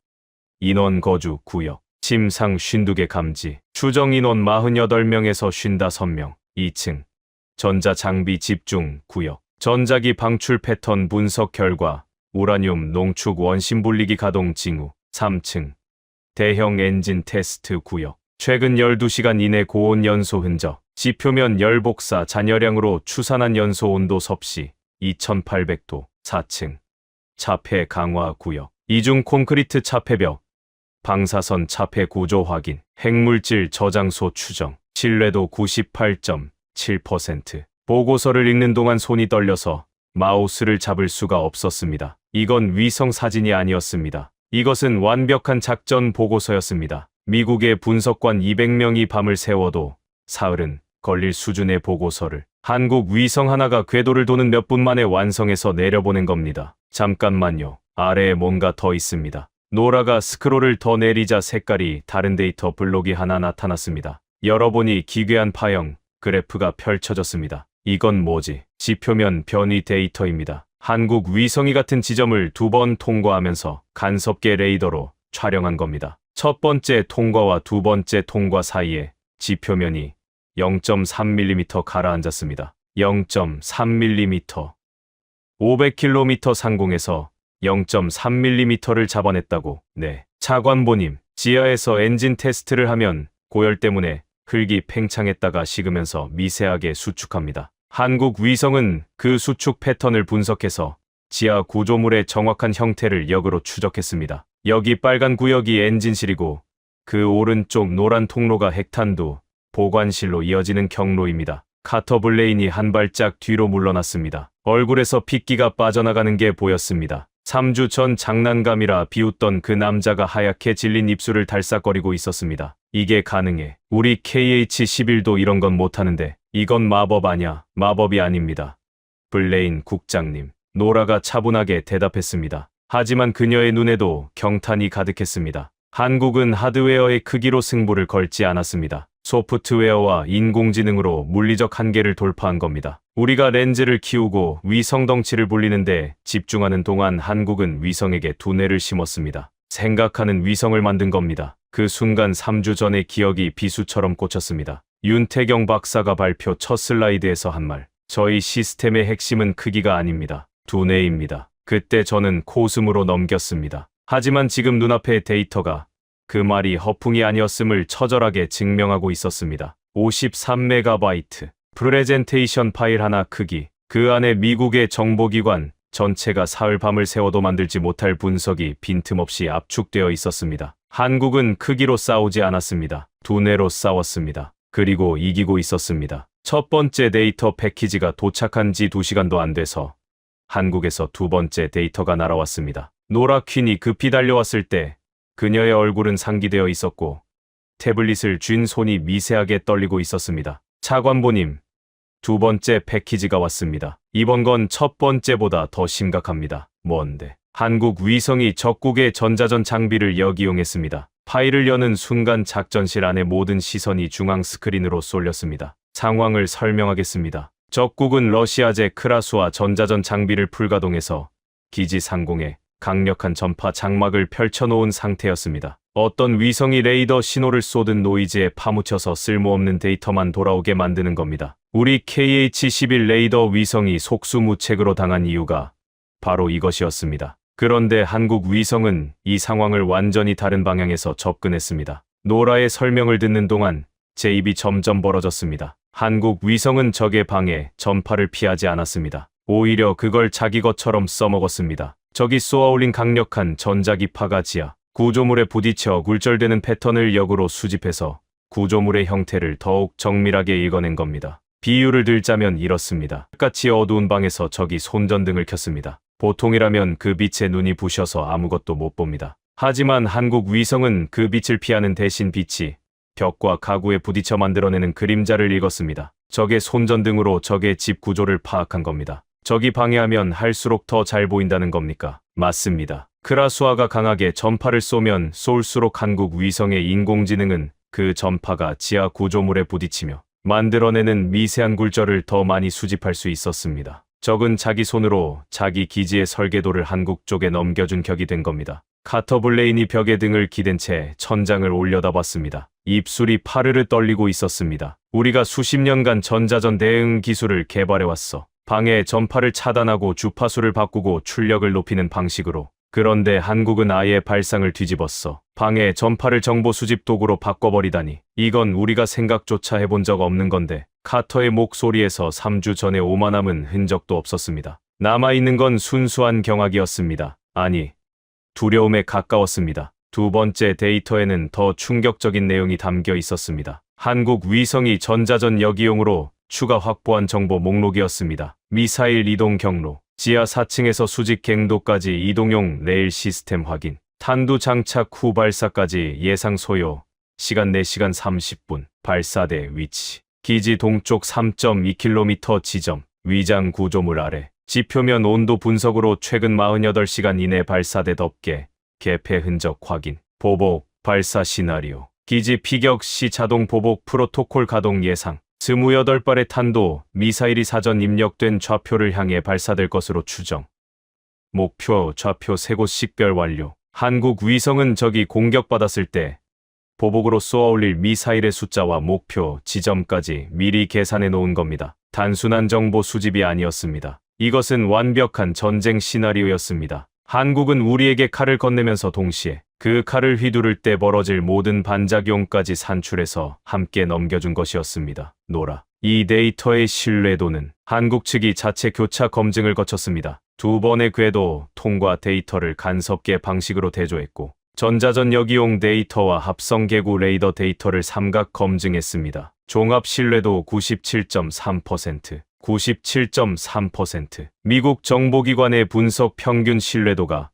인원 거주 구역, 침상 52개 감지, 추정 인원 48명에서 55명, 2층. 전자장비 집중 구역, 전자기 방출 패턴 분석 결과, 우라늄 농축 원심 분리기 가동 징후, 3층. 대형 엔진 테스트 구역, 최근 12시간 이내 고온 연소 흔적, 지표면 열 복사 잔여량으로 추산한 연소 온도 섭씨 2800도, 4층. 차폐 강화 구역, 이중 콘크리트 차폐벽, 방사선 차폐 구조 확인, 핵물질 저장소 추정, 신뢰도 98.7%. 보고서를 읽는 동안 손이 떨려서 마우스를 잡을 수가 없었습니다. 이건 위성 사진이 아니었습니다. 이것은 완벽한 작전 보고서였습니다. 미국의 분석관 200명이 밤을 새워도 사흘은 걸릴 수준의 보고서를 한국 위성 하나가 궤도를 도는 몇 분 만에 완성해서 내려보낸 겁니다. 잠깐만요. 아래에 뭔가 더 있습니다. 노라가 스크롤을 더 내리자 색깔이 다른 데이터 블록이 하나 나타났습니다. 열어보니 기괴한 파형 그래프가 펼쳐졌습니다. 이건 뭐지? 지표면 변이 데이터입니다. 한국 위성이 같은 지점을 2번 통과하면서 간섭계 레이더로 촬영한 겁니다. 첫 번째 통과와 두 번째 통과 사이에 지표면이 0.3mm 가라앉았습니다. 0.3mm. 500km 상공에서 0.3mm를 잡아냈다고. 네. 차관보님, 지하에서 엔진 테스트를 하면 고열 때문에 흙이 팽창했다가 식으면서 미세하게 수축합니다. 한국 위성은 그 수축 패턴을 분석해서 지하 구조물의 정확한 형태를 역으로 추적했습니다. 여기 빨간 구역이 엔진실이고 그 오른쪽 노란 통로가 핵탄두 보관실로 이어지는 경로입니다. 카터 블레인이 한 발짝 뒤로 물러났습니다. 얼굴에서 핏기가 빠져나가는 게 보였습니다. 3주 전 장난감이라 비웃던 그 남자가 하얗게 질린 입술을 달싹거리고 있었습니다. 이게 가능해. 우리 KH-11도 이런 건 못하는데 이건 마법 아냐? 마법이 아닙니다. 블레인 국장님. 노라가 차분하게 대답했습니다. 하지만 그녀의 눈에도 경탄이 가득했습니다. 한국은 하드웨어의 크기로 승부를 걸지 않았습니다. 소프트웨어와 인공지능으로 물리적 한계를 돌파한 겁니다. 우리가 렌즈를 키우고 위성 덩치를 불리는데 집중하는 동안 한국은 위성에게 두뇌를 심었습니다. 생각하는 위성을 만든 겁니다. 그 순간 3주 전의 기억이 비수처럼 꽂혔습니다. 윤태경 박사가 발표 첫 슬라이드에서 한 말. 저희 시스템의 핵심은 크기가 아닙니다. 두뇌입니다. 그때 저는 코웃음으로 넘겼습니다. 하지만 지금 눈앞의 데이터가 그 말이 허풍이 아니었음을 처절하게 증명하고 있었습니다. 53MB 프레젠테이션 파일 하나 크기, 그 안에 미국의 정보기관 전체가 사흘 밤을 새워도 만들지 못할 분석이 빈틈없이 압축되어 있었습니다. 한국은 크기로 싸우지 않았습니다. 두뇌로 싸웠습니다. 그리고 이기고 있었습니다. 첫 번째 데이터 패키지가 도착한 지 2시간도 안 돼서 한국에서 두 번째 데이터가 날아왔습니다. 노라 퀸이 급히 달려왔을 때 그녀의 얼굴은 상기되어 있었고 태블릿을 쥔 손이 미세하게 떨리고 있었습니다. 차관보님, 두 번째 패키지가 왔습니다. 이번 건 첫 번째보다 더 심각합니다. 뭔데? 한국 위성이 적국의 전자전 장비를 역이용했습니다. 파일을 여는 순간 작전실 안의 모든 시선이 중앙 스크린으로 쏠렸습니다. 상황을 설명하겠습니다. 적국은 러시아제 크라수와 전자전 장비를 풀가동해서 기지 상공에 강력한 전파 장막을 펼쳐놓은 상태였습니다. 어떤 위성이 레이더 신호를 쏘든 노이즈에 파묻혀서 쓸모없는 데이터만 돌아오게 만드는 겁니다. 우리 KH-11 레이더 위성이 속수무책으로 당한 이유가 바로 이것이었습니다. 그런데 한국 위성은 이 상황을 완전히 다른 방향에서 접근했습니다. 노라의 설명을 듣는 동안 제 입이 점점 벌어졌습니다. 한국 위성은 적의 방해, 전파를 피하지 않았습니다. 오히려 그걸 자기 것처럼 써먹었습니다. 적이 쏘아올린 강력한 전자기파가 지하 구조물에 부딪혀 굴절되는 패턴을 역으로 수집해서 구조물의 형태를 더욱 정밀하게 읽어낸 겁니다. 비유를 들자면 이렇습니다. 같이 어두운 방에서 적이 손전등을 켰습니다. 보통이라면 그 빛에 눈이 부셔서 아무것도 못 봅니다. 하지만 한국 위성은 그 빛을 피하는 대신 빛이 벽과 가구에 부딪혀 만들어내는 그림자를 읽었습니다. 적의 손전등으로 적의 집 구조를 파악한 겁니다. 적이 방해하면 할수록 더 잘 보인다는 겁니까? 맞습니다. 크라수아가 강하게 전파를 쏘면 쏠수록 한국 위성의 인공지능은 그 전파가 지하 구조물에 부딪히며 만들어내는 미세한 굴절을 더 많이 수집할 수 있었습니다. 적은 자기 손으로 자기 기지의 설계도를 한국 쪽에 넘겨준 격이 된 겁니다. 카터 블레인이 벽에 등을 기댄 채 천장을 올려다봤습니다. 입술이 파르르 떨리고 있었습니다. 우리가 수십 년간 전자전 대응 기술을 개발해왔어. 방해 전파를 차단하고 주파수를 바꾸고 출력을 높이는 방식으로. 그런데 한국은 아예 발상을 뒤집었어. 방해 전파를 정보 수집 도구로 바꿔버리다니. 이건 우리가 생각조차 해본 적 없는 건데. 카터의 목소리에서 3주 전에 오만함은 흔적도 없었습니다. 남아있는 건 순수한 경악이었습니다. 아니, 두려움에 가까웠습니다. 두 번째 데이터에는 더 충격적인 내용이 담겨 있었습니다. 한국 위성이 전자전 역이용으로 추가 확보한 정보 목록이었습니다. 미사일 이동 경로, 지하 4층에서 수직 갱도까지 이동용 레일 시스템 확인, 탄두 장착 후 발사까지 예상 소요, 시간 4시간 30분, 발사대 위치, 기지 동쪽 3.2km 지점, 위장 구조물 아래, 지표면 온도 분석으로 최근 48시간 이내 발사대 덮개, 개폐 흔적 확인, 보복, 발사 시나리오, 기지 피격 시 자동 보복 프로토콜 가동 예상, 28발의 탄도, 미사일이 사전 입력된 좌표를 향해 발사될 것으로 추정. 목표, 좌표 3곳 식별 완료. 한국 위성은 적이 공격받았을 때 보복으로 쏘아올릴 미사일의 숫자와 목표, 지점까지 미리 계산해 놓은 겁니다. 단순한 정보 수집이 아니었습니다. 이것은 완벽한 전쟁 시나리오였습니다. 한국은 우리에게 칼을 건네면서 동시에 그 칼을 휘두를 때 벌어질 모든 반작용까지 산출해서 함께 넘겨준 것이었습니다. 노라. 이 데이터의 신뢰도는 한국 측이 자체 교차 검증을 거쳤습니다. 2번의 궤도 통과 데이터를 간섭계 방식으로 대조했고 전자전역이용 데이터와 합성개구 레이더 데이터를 삼각 검증했습니다. 종합 신뢰도 97.3%, 97.3%. 미국 정보기관의 분석 평균 신뢰도가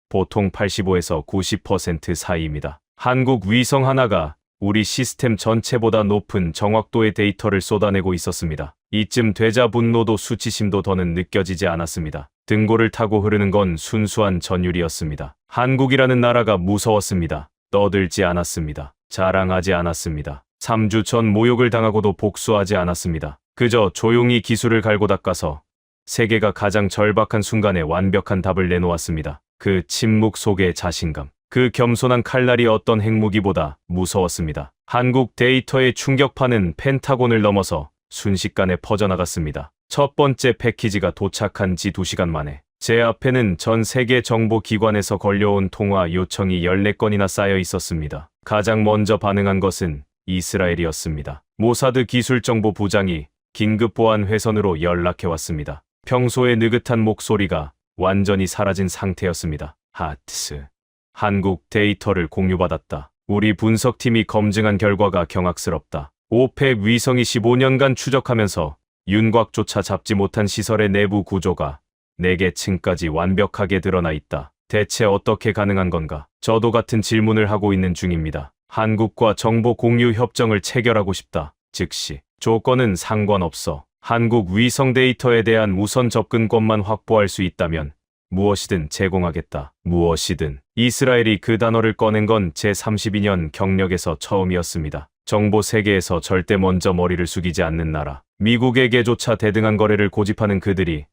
보통 85에서 90% 사이입니다. 한국 위성 하나가 우리 시스템 전체보다 높은 정확도의 데이터를 쏟아내고 있었습니다. 이쯤 되자 분노도 수치심도 더는 느껴지지 않았습니다. 등골을 타고 흐르는 건 순수한 전율이었습니다. 한국이라는 나라가 무서웠습니다. 떠들지 않았습니다. 자랑하지 않았습니다. 3주 전 모욕을 당하고도 복수하지 않았습니다. 그저 조용히 기술을 갈고 닦아서 세계가 가장 절박한 순간에 완벽한 답을 내놓았습니다. 그 침묵 속의 자신감, 그 겸손한 칼날이 어떤 핵무기보다 무서웠습니다. 한국 데이터의 충격파는 펜타곤을 넘어서 순식간에 퍼져나갔습니다. 첫 번째 패키지가 도착한 지 2시간 만에 제 앞에는 전 세계 정보기관에서 걸려온 통화 요청이 14건이나 쌓여 있었습니다. 가장 먼저 반응한 것은 이스라엘이었습니다. 모사드 기술정보부장이 긴급 보안 회선으로 연락해왔습니다. 평소의 느긋한 목소리가 완전히 사라진 상태였습니다. 하트스. 한국 데이터를 공유받았다. 우리 분석팀이 검증한 결과가 경악스럽다. 오펙 위성이 15년간 추적하면서 윤곽조차 잡지 못한 시설의 내부 구조가 4개 층까지 완벽하게 드러나 있다. 대체 어떻게 가능한 건가? 저도 같은 질문을 하고 있는 중입니다. 한국과 정보 공유 협정을 체결하고 싶다. 즉시. 조건은 상관없어. 한국 위성 데이터에 대한 우선 접근권만 확보할 수 있다면 무엇이든 제공하겠다. 무엇이든. 이스라엘이 그 단어를 꺼낸 건 제32년 경력에서 처음이었습니다. 정보 세계에서 절대 먼저 머리를 숙이지 않는 나라. 미국에게조차 대등한 거래를 고집하는 그들이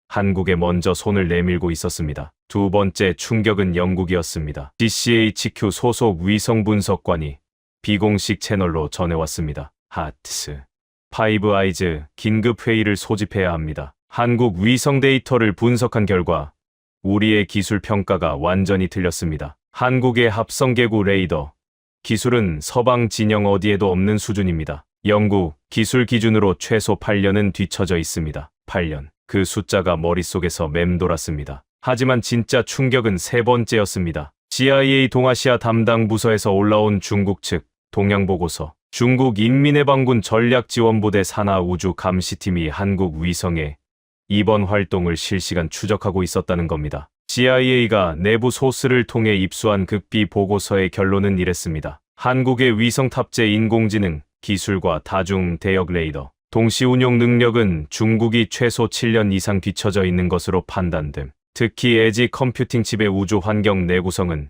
한국에 먼저 손을 내밀고 있었습니다. 두 번째 충격은 영국이었습니다. GCHQ 소속 위성 분석관이 비공식 채널로 전해왔습니다. 하트스. 파이브 아이즈 긴급 회의를 소집해야 합니다. 한국 위성 데이터를 분석한 결과 우리의 기술 평가가 완전히 틀렸습니다. 한국의 합성개구 레이더 기술은 서방 진영 어디에도 없는 수준입니다. 영국 기술 기준으로 최소 8년은 뒤처져 있습니다. 8년. 그 숫자가 머릿속에서 맴돌았습니다. 하지만 진짜 충격은 세 번째였습니다. CIA 동아시아 담당 부서에서 올라온 중국 측 동향보고서. 중국 인민해방군 전략지원부대 산하 우주 감시팀이 한국 위성의 이번 활동을 실시간 추적하고 있었다는 겁니다. CIA가 내부 소스를 통해 입수한 극비 보고서의 결론은 이랬습니다. 한국의 위성 탑재 인공지능 기술과 다중 대역 레이더 동시 운용 능력은 중국이 최소 7년 이상 뒤처져 있는 것으로 판단됨. 특히 에지 컴퓨팅 칩의 우주 환경 내구성은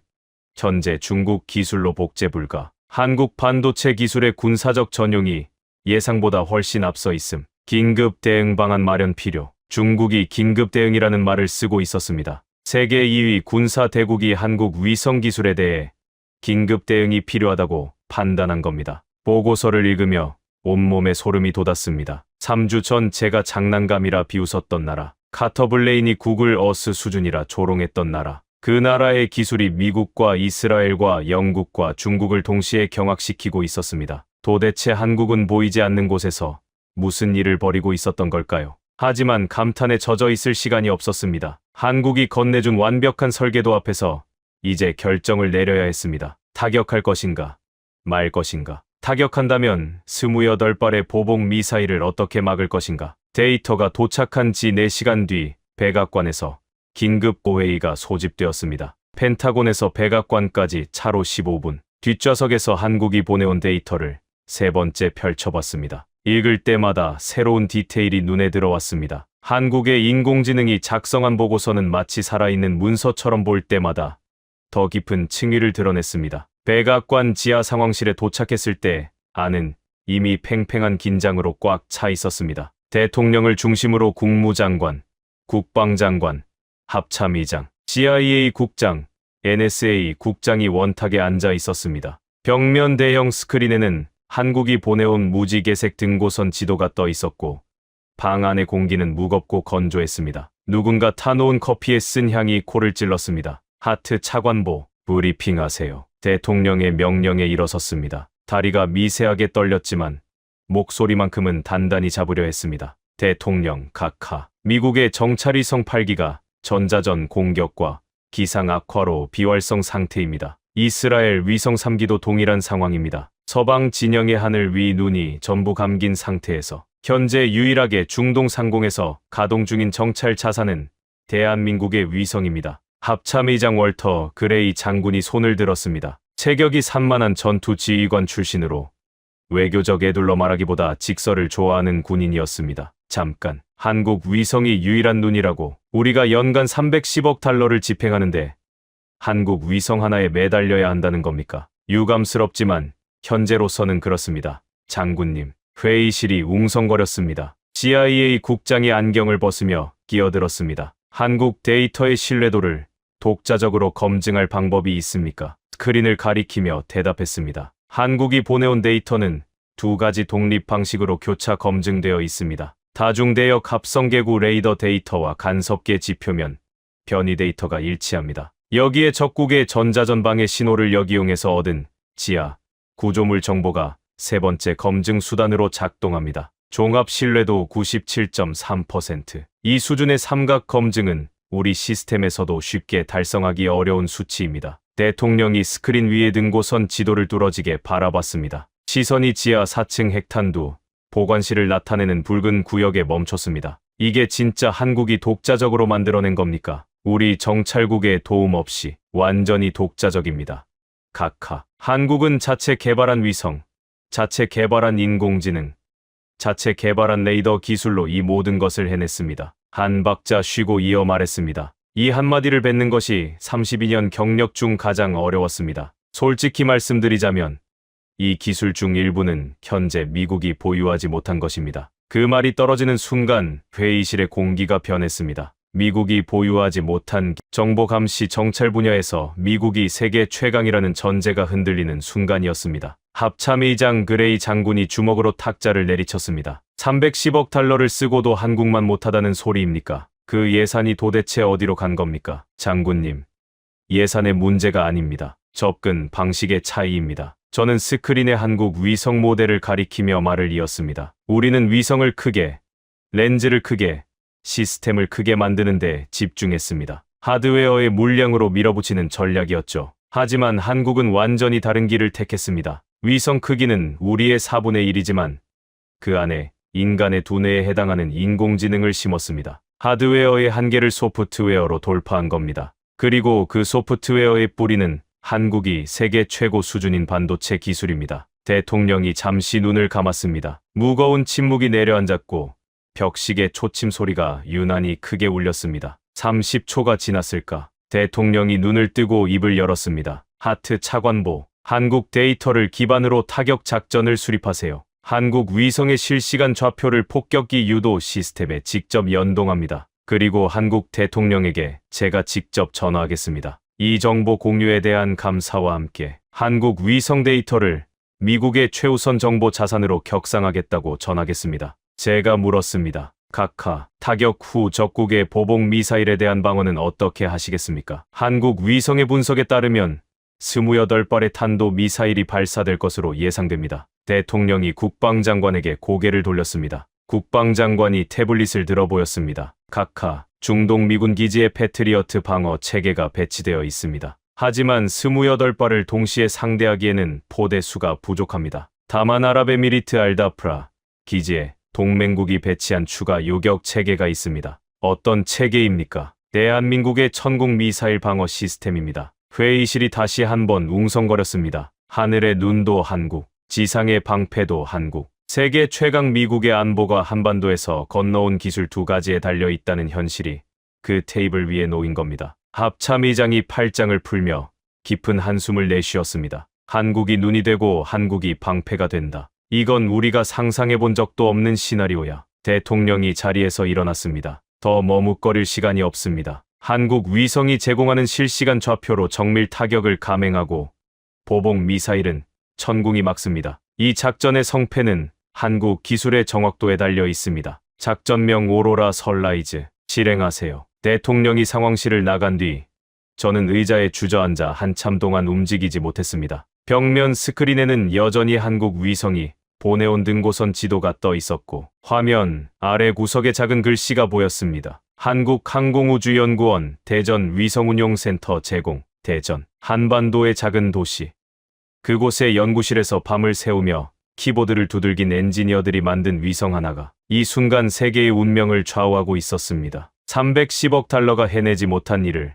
현재 중국 기술로 복제 불가. 한국 반도체 기술의 군사적 전용이 예상보다 훨씬 앞서 있음. 긴급 대응 방안 마련 필요. 중국이 긴급 대응이라는 말을 쓰고 있었습니다. 세계 2위 군사 대국이 한국 위성 기술에 대해 긴급 대응이 필요하다고 판단한 겁니다. 보고서를 읽으며 온몸에 소름이 돋았습니다. 3주 전 제가 장난감이라 비웃었던 나라. 카터 블레인이 구글 어스 수준이라 조롱했던 나라. 그 나라의 기술이 미국과 이스라엘과 영국과 중국을 동시에 경악시키고 있었습니다. 도대체 한국은 보이지 않는 곳에서 무슨 일을 벌이고 있었던 걸까요? 하지만 감탄에 젖어 있을 시간이 없었습니다. 한국이 건네준 완벽한 설계도 앞에서 이제 결정을 내려야 했습니다. 타격할 것인가? 말 것인가? 타격한다면 28발의 보복 미사일을 어떻게 막을 것인가? 데이터가 도착한 지 4시간 뒤 백악관에서 긴급 고회의가 소집되었습니다. 펜타곤에서 백악관까지 차로 15분. 뒷좌석에서 한국이 보내온 데이터를 세 번째 펼쳐봤습니다. 읽을 때마다 새로운 디테일이 눈에 들어왔습니다. 한국의 인공지능이 작성한 보고서는 마치 살아있는 문서처럼 볼 때마다 더 깊은 층위를 드러냈습니다. 백악관 지하 상황실에 도착했을 때 안은 이미 팽팽한 긴장으로 꽉 차 있었습니다. 대통령을 중심으로 국무장관, 국방장관, 합참의장, CIA 국장, NSA 국장이 원탁에 앉아 있었습니다. 벽면 대형 스크린에는 한국이 보내온 무지개색 등고선 지도가 떠 있었고 방 안의 공기는 무겁고 건조했습니다. 누군가 타놓은 커피에 쓴 향이 코를 찔렀습니다. 하트 차관보, 브리핑하세요. 대통령의 명령에 일어섰습니다. 다리가 미세하게 떨렸지만 목소리만큼은 단단히 잡으려 했습니다. 대통령 각하, 미국의 정찰위성 8기가 전자전 공격과 기상 악화로 비활성 상태입니다. 이스라엘 위성 3기도 동일한 상황입니다. 서방 진영의 하늘 위 눈이 전부 감긴 상태에서 현재 유일하게 중동 상공에서 가동 중인 정찰 자산은 대한민국의 위성입니다. 합참의장 월터 그레이 장군이 손을 들었습니다. 체격이 산만한 전투 지휘관 출신으로 외교적 애둘러 말하기보다 직설을 좋아하는 군인이었습니다. 잠깐, 한국 위성이 유일한 눈이라고 우리가 연간 310억 달러를 집행하는데 한국 위성 하나에 매달려야 한다는 겁니까? 유감스럽지만 현재로서는 그렇습니다. 장군님, 회의실이 웅성거렸습니다. CIA 국장이 안경을 벗으며 끼어들었습니다. 한국 데이터의 신뢰도를 독자적으로 검증할 방법이 있습니까? 스크린을 가리키며 대답했습니다. 한국이 보내온 데이터는 두 가지 독립 방식으로 교차 검증되어 있습니다. 다중대역 합성계구 레이더 데이터와 간섭계 지표면 변이 데이터가 일치합니다. 여기에 적국의 전자전방의 신호를 역이용해서 얻은 지하 구조물 정보가 세 번째 검증 수단으로 작동합니다. 종합 신뢰도 97.3%. 이 수준의 삼각 검증은 우리 시스템에서도 쉽게 달성하기 어려운 수치입니다. 대통령이 스크린 위에 등고선 지도를 뚫어지게 바라봤습니다. 시선이 지하 4층 핵탄두 보관실을 나타내는 붉은 구역에 멈췄습니다. 이게 진짜 한국이 독자적으로 만들어낸 겁니까? 우리 정찰국의 도움 없이 완전히 독자적입니다. 각하, 한국은 자체 개발한 위성, 자체 개발한 인공지능, 자체 개발한 레이더 기술로 이 모든 것을 해냈습니다. 한 박자 쉬고 이어 말했습니다. 이 한마디를 뱉는 것이 32년 경력 중 가장 어려웠습니다. 솔직히 말씀드리자면 이 기술 중 일부는 현재 미국이 보유하지 못한 것입니다. 그 말이 떨어지는 순간 회의실의 공기가 변했습니다. 미국이 보유하지 못한 정보 감시 정찰 분야에서 미국이 세계 최강이라는 전제가 흔들리는 순간이었습니다. 합참의장 그레이 장군이 주먹으로 탁자를 내리쳤습니다. 310억 달러를 쓰고도 한국만 못하다는 소리입니까? 그 예산이 도대체 어디로 간 겁니까? 장군님, 예산의 문제가 아닙니다. 접근 방식의 차이입니다. 저는 스크린에 한국 위성 모델을 가리키며 말을 이었습니다. 우리는 위성을 크게, 렌즈를 크게, 시스템을 크게 만드는 데 집중했습니다. 하드웨어의 물량으로 밀어붙이는 전략이었죠. 하지만 한국은 완전히 다른 길을 택했습니다. 위성 크기는 우리의 4분의 1이지만 그 안에 인간의 두뇌에 해당하는 인공지능을 심었습니다. 하드웨어의 한계를 소프트웨어로 돌파한 겁니다. 그리고 그 소프트웨어의 뿌리는 한국이 세계 최고 수준인 반도체 기술입니다. 대통령이 잠시 눈을 감았습니다. 무거운 침묵이 내려앉았고 벽식의 초침 소리가 유난히 크게 울렸습니다. 30초가 지났을까? 대통령이 눈을 뜨고 입을 열었습니다. 하트 차관보, 한국 데이터를 기반으로 타격 작전을 수립하세요. 한국 위성의 실시간 좌표를 폭격기 유도 시스템에 직접 연동합니다. 그리고 한국 대통령에게 제가 직접 전화하겠습니다. 이 정보 공유에 대한 감사와 함께 한국 위성 데이터를 미국의 최우선 정보 자산으로 격상하겠다고 전하겠습니다. 제가 물었습니다. 각하, 타격 후 적국의 보복 미사일에 대한 방어는 어떻게 하시겠습니까? 한국 위성의 분석에 따르면 28발의 탄도 미사일이 발사될 것으로 예상됩니다. 대통령이 국방장관에게 고개를 돌렸습니다. 국방장관이 태블릿을 들어 보였습니다. 각하, 중동 미군 기지에 패트리어트 방어 체계가 배치되어 있습니다. 하지만 28발을 동시에 상대하기에는 포대 수가 부족합니다. 다만 아랍에미리트 알다프라 기지에 동맹국이 배치한 추가 요격 체계가 있습니다. 어떤 체계입니까? 대한민국의 천국 미사일 방어 시스템입니다. 회의실이 다시 한번 웅성거렸습니다. 하늘의 눈도 한국, 지상의 방패도 한국. 세계 최강 미국의 안보가 한반도에서 건너온 기술 두 가지에 달려 있다는 현실이 그 테이블 위에 놓인 겁니다. 합참의장이 팔짱을 풀며 깊은 한숨을 내쉬었습니다. 한국이 눈이 되고 한국이 방패가 된다. 이건 우리가 상상해 본 적도 없는 시나리오야. 대통령이 자리에서 일어났습니다. 더 머뭇거릴 시간이 없습니다. 한국 위성이 제공하는 실시간 좌표로 정밀 타격을 감행하고 보복 미사일은 천궁이 막습니다. 이 작전의 성패는 한국 기술의 정확도에 달려 있습니다. 작전명 오로라 선라이즈. 실행하세요. 대통령이 상황실을 나간 뒤 저는 의자에 주저앉아 한참 동안 움직이지 못했습니다. 벽면 스크린에는 여전히 한국 위성이 보내온 등고선 지도가 떠 있었고 화면 아래 구석에 작은 글씨가 보였습니다. 한국항공우주연구원 대전 위성운용센터 제공 대전 한반도의 작은 도시. 그곳의 연구실에서 밤을 새우며 키보드를 두들긴 엔지니어들이 만든 위성 하나가 이 순간 세계의 운명을 좌우하고 있었습니다. 310억 달러가 해내지 못한 일을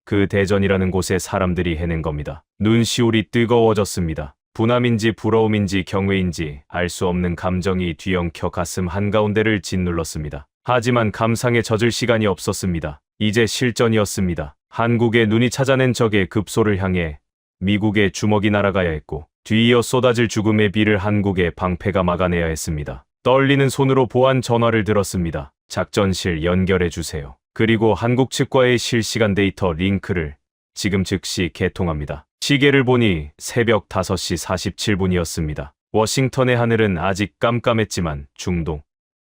그 대전이라는 곳의 사람들이 해낸 겁니다. 눈시울이 뜨거워졌습니다. 부남인지 부러움인지 경외인지 알 수 없는 감정이 뒤엉켜 가슴 한가운데를 짓눌렀습니다. 하지만 감상에 젖을 시간이 없었습니다. 이제 실전이었습니다. 한국의 눈이 찾아낸 적의 급소를 향해 미국의 주먹이 날아가야 했고 뒤이어 쏟아질 죽음의 비를 한국의 방패가 막아내야 했습니다. 떨리는 손으로 보안 전화를 들었습니다. 작전실 연결해 주세요. 그리고 한국 측과의 실시간 데이터 링크를 지금 즉시 개통합니다. 시계를 보니 새벽 5시 47분이었습니다. 워싱턴의 하늘은 아직 깜깜했지만 중동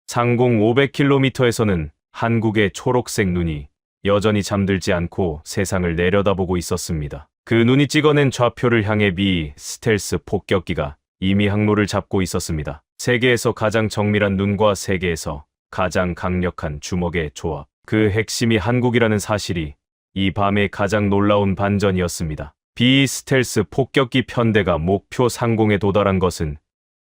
상공 500km에서는 한국의 초록색 눈이 여전히 잠들지 않고 세상을 내려다보고 있었습니다. 그 눈이 찍어낸 좌표를 향해 미 스텔스 폭격기가 이미 항로를 잡고 있었습니다. 세계에서 가장 정밀한 눈과 세계에서 가장 강력한 주먹의 조합. 그 핵심이 한국이라는 사실이 이 밤의 가장 놀라운 반전이었습니다. 비 스텔스 폭격기 편대가 목표 상공에 도달한 것은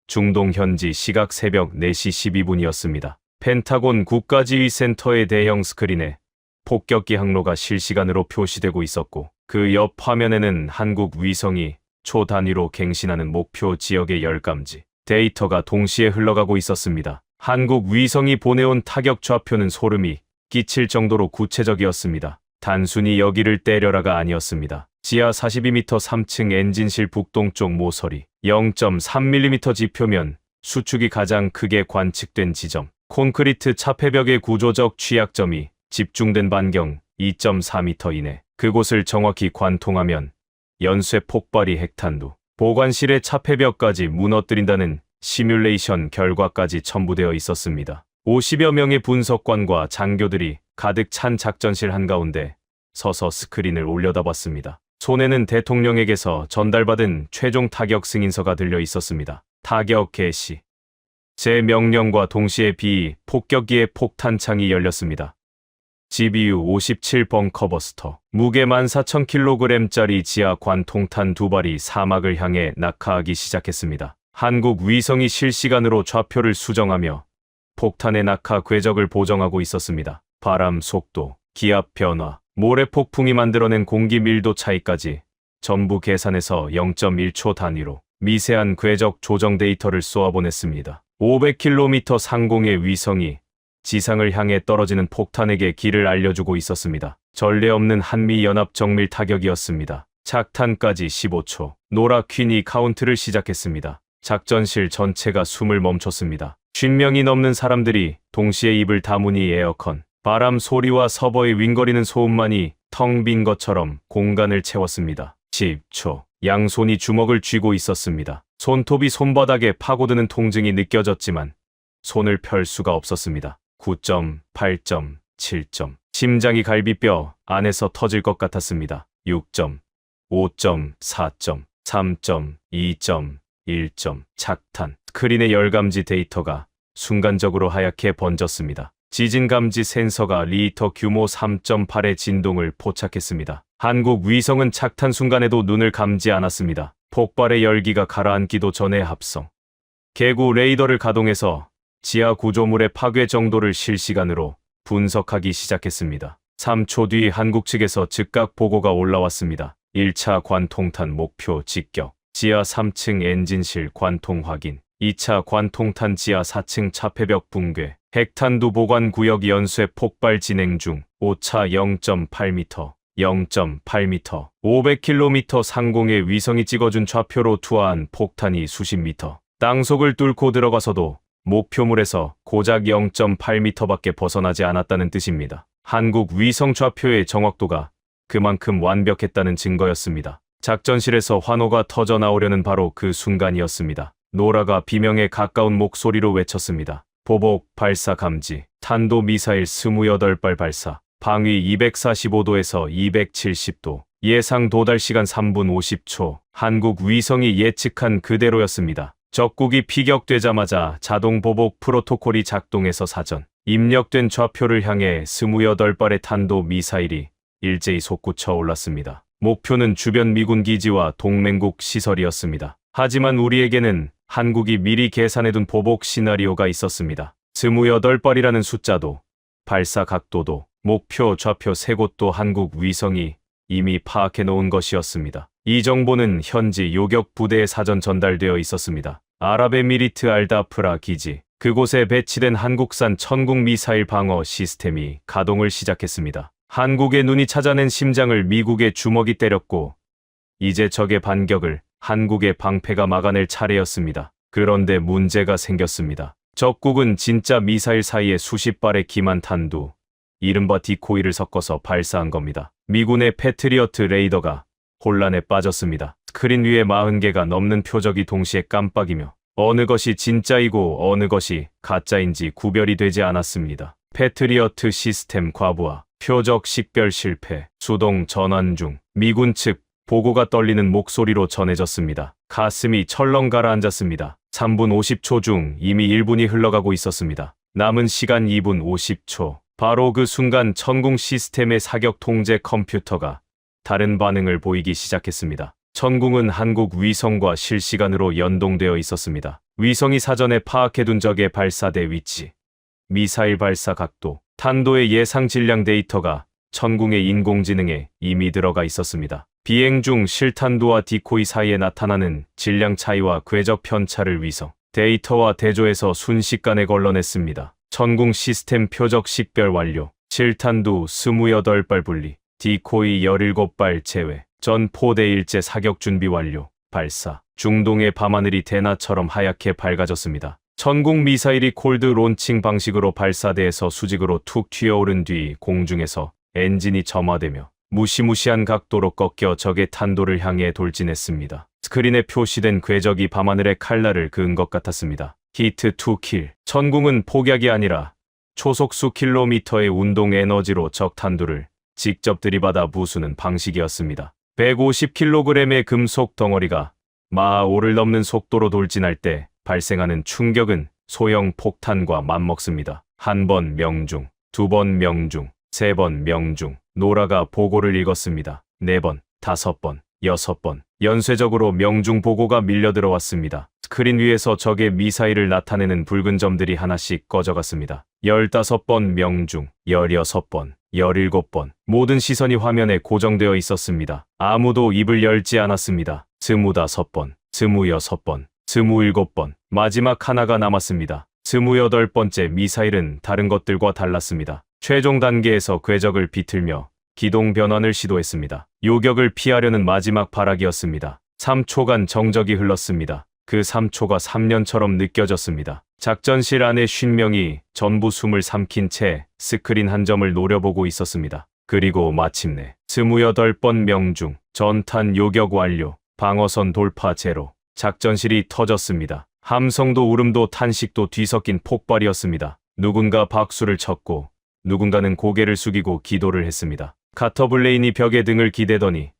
중동 현지 시각 새벽 4시 12분이었습니다. 펜타곤 국가지휘센터의 대형 스크린에 폭격기 항로가 실시간으로 표시되고 있었고 그 옆 화면에는 한국 위성이 초 단위로 갱신하는 목표 지역의 열감지 데이터가 동시에 흘러가고 있었습니다. 한국 위성이 보내온 타격 좌표는 소름이 끼칠 정도로 구체적이었습니다. 단순히 여기를 때려라가 아니었습니다. 지하 42m 3층 엔진실 북동쪽 모서리 0.3mm 지표면 수축이 가장 크게 관측된 지점 콘크리트 차폐벽의 구조적 취약점이 집중된 반경 2.4m 이내 그곳을 정확히 관통하면 연쇄 폭발이 핵탄두 보관실의 차폐벽까지 무너뜨린다는 시뮬레이션 결과까지 첨부되어 있었습니다. 50여 명의 분석관과 장교들이 가득 찬 작전실 한가운데 서서 스크린을 올려다봤습니다. 손에는 대통령에게서 전달받은 최종 타격 승인서가 들려 있었습니다. 타격 개시. 제 명령과 동시에 폭격기의 폭탄창이 열렸습니다. GBU 57 벙커버스터. 무게 14,000kg짜리 지하 관통탄 2발이 사막을 향해 낙하하기 시작했습니다. 한국 위성이 실시간으로 좌표를 수정하며 폭탄의 낙하 궤적을 보정하고 있었습니다. 바람 속도, 기압 변화, 모래폭풍이 만들어낸 공기 밀도 차이까지 전부 계산해서 0.1초 단위로 미세한 궤적 조정 데이터를 쏘아보냈습니다. 500km 상공의 위성이 지상을 향해 떨어지는 폭탄에게 길을 알려주고 있었습니다. 전례 없는 한미연합 정밀 타격이었습니다. 착탄까지 15초. 노라 퀸이 카운트를 시작했습니다. 작전실 전체가 숨을 멈췄습니다. 50명이 넘는 사람들이 동시에 입을 다무니 에어컨, 바람 소리와 서버의 윙거리는 소음만이 텅 빈 것처럼 공간을 채웠습니다. 10초. 양손이 주먹을 쥐고 있었습니다. 손톱이 손바닥에 파고드는 통증이 느껴졌지만 손을 펼 수가 없었습니다. 9점, 8점, 7점. 심장이 갈비뼈 안에서 터질 것 같았습니다. 6점, 5점, 4점, 3점, 2점, 1점. 착탄. 스크린의 열감지 데이터가 순간적으로 하얗게 번졌습니다. 지진감지 센서가 리히터 규모 3.8의 진동을 포착했습니다. 한국 위성은 착탄 순간에도 눈을 감지 않았습니다. 폭발의 열기가 가라앉기도 전에 합성. 개구 레이더를 가동해서 지하 구조물의 파괴 정도를 실시간으로 분석하기 시작했습니다. 3초 뒤 한국 측에서 즉각 보고가 올라왔습니다. 1차 관통탄 목표 직격. 지하 3층 엔진실 관통 확인. 2차 관통탄 지하 4층 차폐벽 붕괴. 핵탄두 보관 구역 연쇄 폭발 진행 중. 5차 0.8m. 0.8m. 500km 상공의 위성이 찍어준 좌표로 투하한 폭탄이 수십 미터. 땅속을 뚫고 들어가서도 목표물에서 고작 0.8m밖에 벗어나지 않았다는 뜻입니다. 한국 위성 좌표의 정확도가 그만큼 완벽했다는 증거였습니다. 작전실에서 환호가 터져 나오려는 바로 그 순간이었습니다. 노라가 비명에 가까운 목소리로 외쳤습니다. 보복 발사 감지. 탄도미사일 28발 발사, 방위 245도에서 270도, 예상 도달 시간 3분 50초, 한국 위성이 예측한 그대로였습니다. 적국이 피격되자마자 자동 보복 프로토콜이 작동해서 사전 입력된 좌표를 향해 28발의 탄도 미사일이 일제히 솟구쳐 올랐습니다. 목표는 주변 미군 기지와 동맹국 시설이었습니다. 하지만 우리에게는 한국이 미리 계산해둔 보복 시나리오가 있었습니다. 28발이라는 숫자도, 발사 각도도, 목표 좌표 세 곳도 한국 위성이 이미 파악해 놓은 것이었습니다. 이 정보는 현지 요격 부대에 사전 전달되어 있었습니다. 아랍에미리트 알다프라 기지, 그곳에 배치된 한국산 천국 미사일 방어 시스템이 가동을 시작했습니다. 한국의 눈이 찾아낸 심장을 미국의 주먹이 때렸고, 이제 적의 반격을 한국의 방패가 막아낼 차례였습니다. 그런데 문제가 생겼습니다. 적국은 진짜 미사일 사이에 수십 발의 기만 탄두, 이른바 디코이를 섞어서 발사한 겁니다. 미군의 패트리어트 레이더가 혼란에 빠졌습니다. 스크린 위에 40개가 넘는 표적이 동시에 깜빡이며 어느 것이 진짜이고 어느 것이 가짜인지 구별이 되지 않았습니다. 패트리어트 시스템 과부하, 표적 식별 실패, 수동 전환 중. 미군 측 보고가 떨리는 목소리로 전해졌습니다. 가슴이 철렁 가라앉았습니다. 3분 50초 중 이미 1분이 흘러가고 있었습니다. 남은 시간 2분 50초. 바로 그 순간 천궁 시스템의 사격 통제 컴퓨터가 다른 반응을 보이기 시작했습니다. 천궁은 한국 위성과 실시간으로 연동되어 있었습니다. 위성이 사전에 파악해둔 적의 발사대 위치, 미사일 발사 각도, 탄도의 예상 질량 데이터가 천궁의 인공지능에 이미 들어가 있었습니다. 비행 중 실탄도와 디코이 사이에 나타나는 질량 차이와 궤적 편차를 위성 데이터와 대조해서 순식간에 걸러냈습니다. 천궁 시스템 표적 식별 완료. 실탄두 28발 분리, 디코이 17발 제외. 전 포대 일제 사격 준비 완료. 발사. 중동의 밤하늘이 대낮처럼 하얗게 밝아졌습니다. 천궁 미사일이 콜드 론칭 방식으로 발사대에서 수직으로 툭 튀어오른 뒤 공중에서 엔진이 점화되며 무시무시한 각도로 꺾여 적의 탄도를 향해 돌진했습니다. 스크린에 표시된 궤적이 밤하늘의 칼날을 그은 것 같았습니다. 히트 2킬. 천궁은 폭약이 아니라 초속수 킬로미터의 운동 에너지로 적 탄두를 직접 들이받아 부수는 방식이었습니다. 150kg의 금속 덩어리가 마하 5를 넘는 속도로 돌진할 때 발생하는 충격은 소형 폭탄과 맞먹습니다. 한 번 명중, 두 번 명중, 세 번 명중. 노라가 보고를 읽었습니다. 4번, 5번, 6번. 연쇄적으로 명중 보고가 밀려 들어왔습니다. 스크린 위에서 적의 미사일을 나타내는 붉은 점들이 하나씩 꺼져갔습니다. 15번 명중, 16번, 17번. 모든 시선이 화면에 고정되어 있었습니다. 아무도 입을 열지 않았습니다. 25번, 26번, 27번. 마지막 하나가 남았습니다. 28번째 미사일은 다른 것들과 달랐습니다. 최종 단계에서 궤적을 비틀며 기동 변환을 시도했습니다. 요격을 피하려는 마지막 발악이었습니다. 3초간 정적이 흘렀습니다. 그 3초가 3년처럼 느껴졌습니다. 작전실 안에 50명이 전부 숨을 삼킨 채 스크린 한 점을 노려보고 있었습니다. 그리고 마침내 28번 명중, 전탄 요격 완료, 방어선 돌파 제로. 작전실이 터졌습니다. 함성도 울음도 탄식도 뒤섞인 폭발이었습니다. 누군가 박수를 쳤고 누군가는 고개를 숙이고 기도를 했습니다. 카터블레인이 벽에 등을 기대더니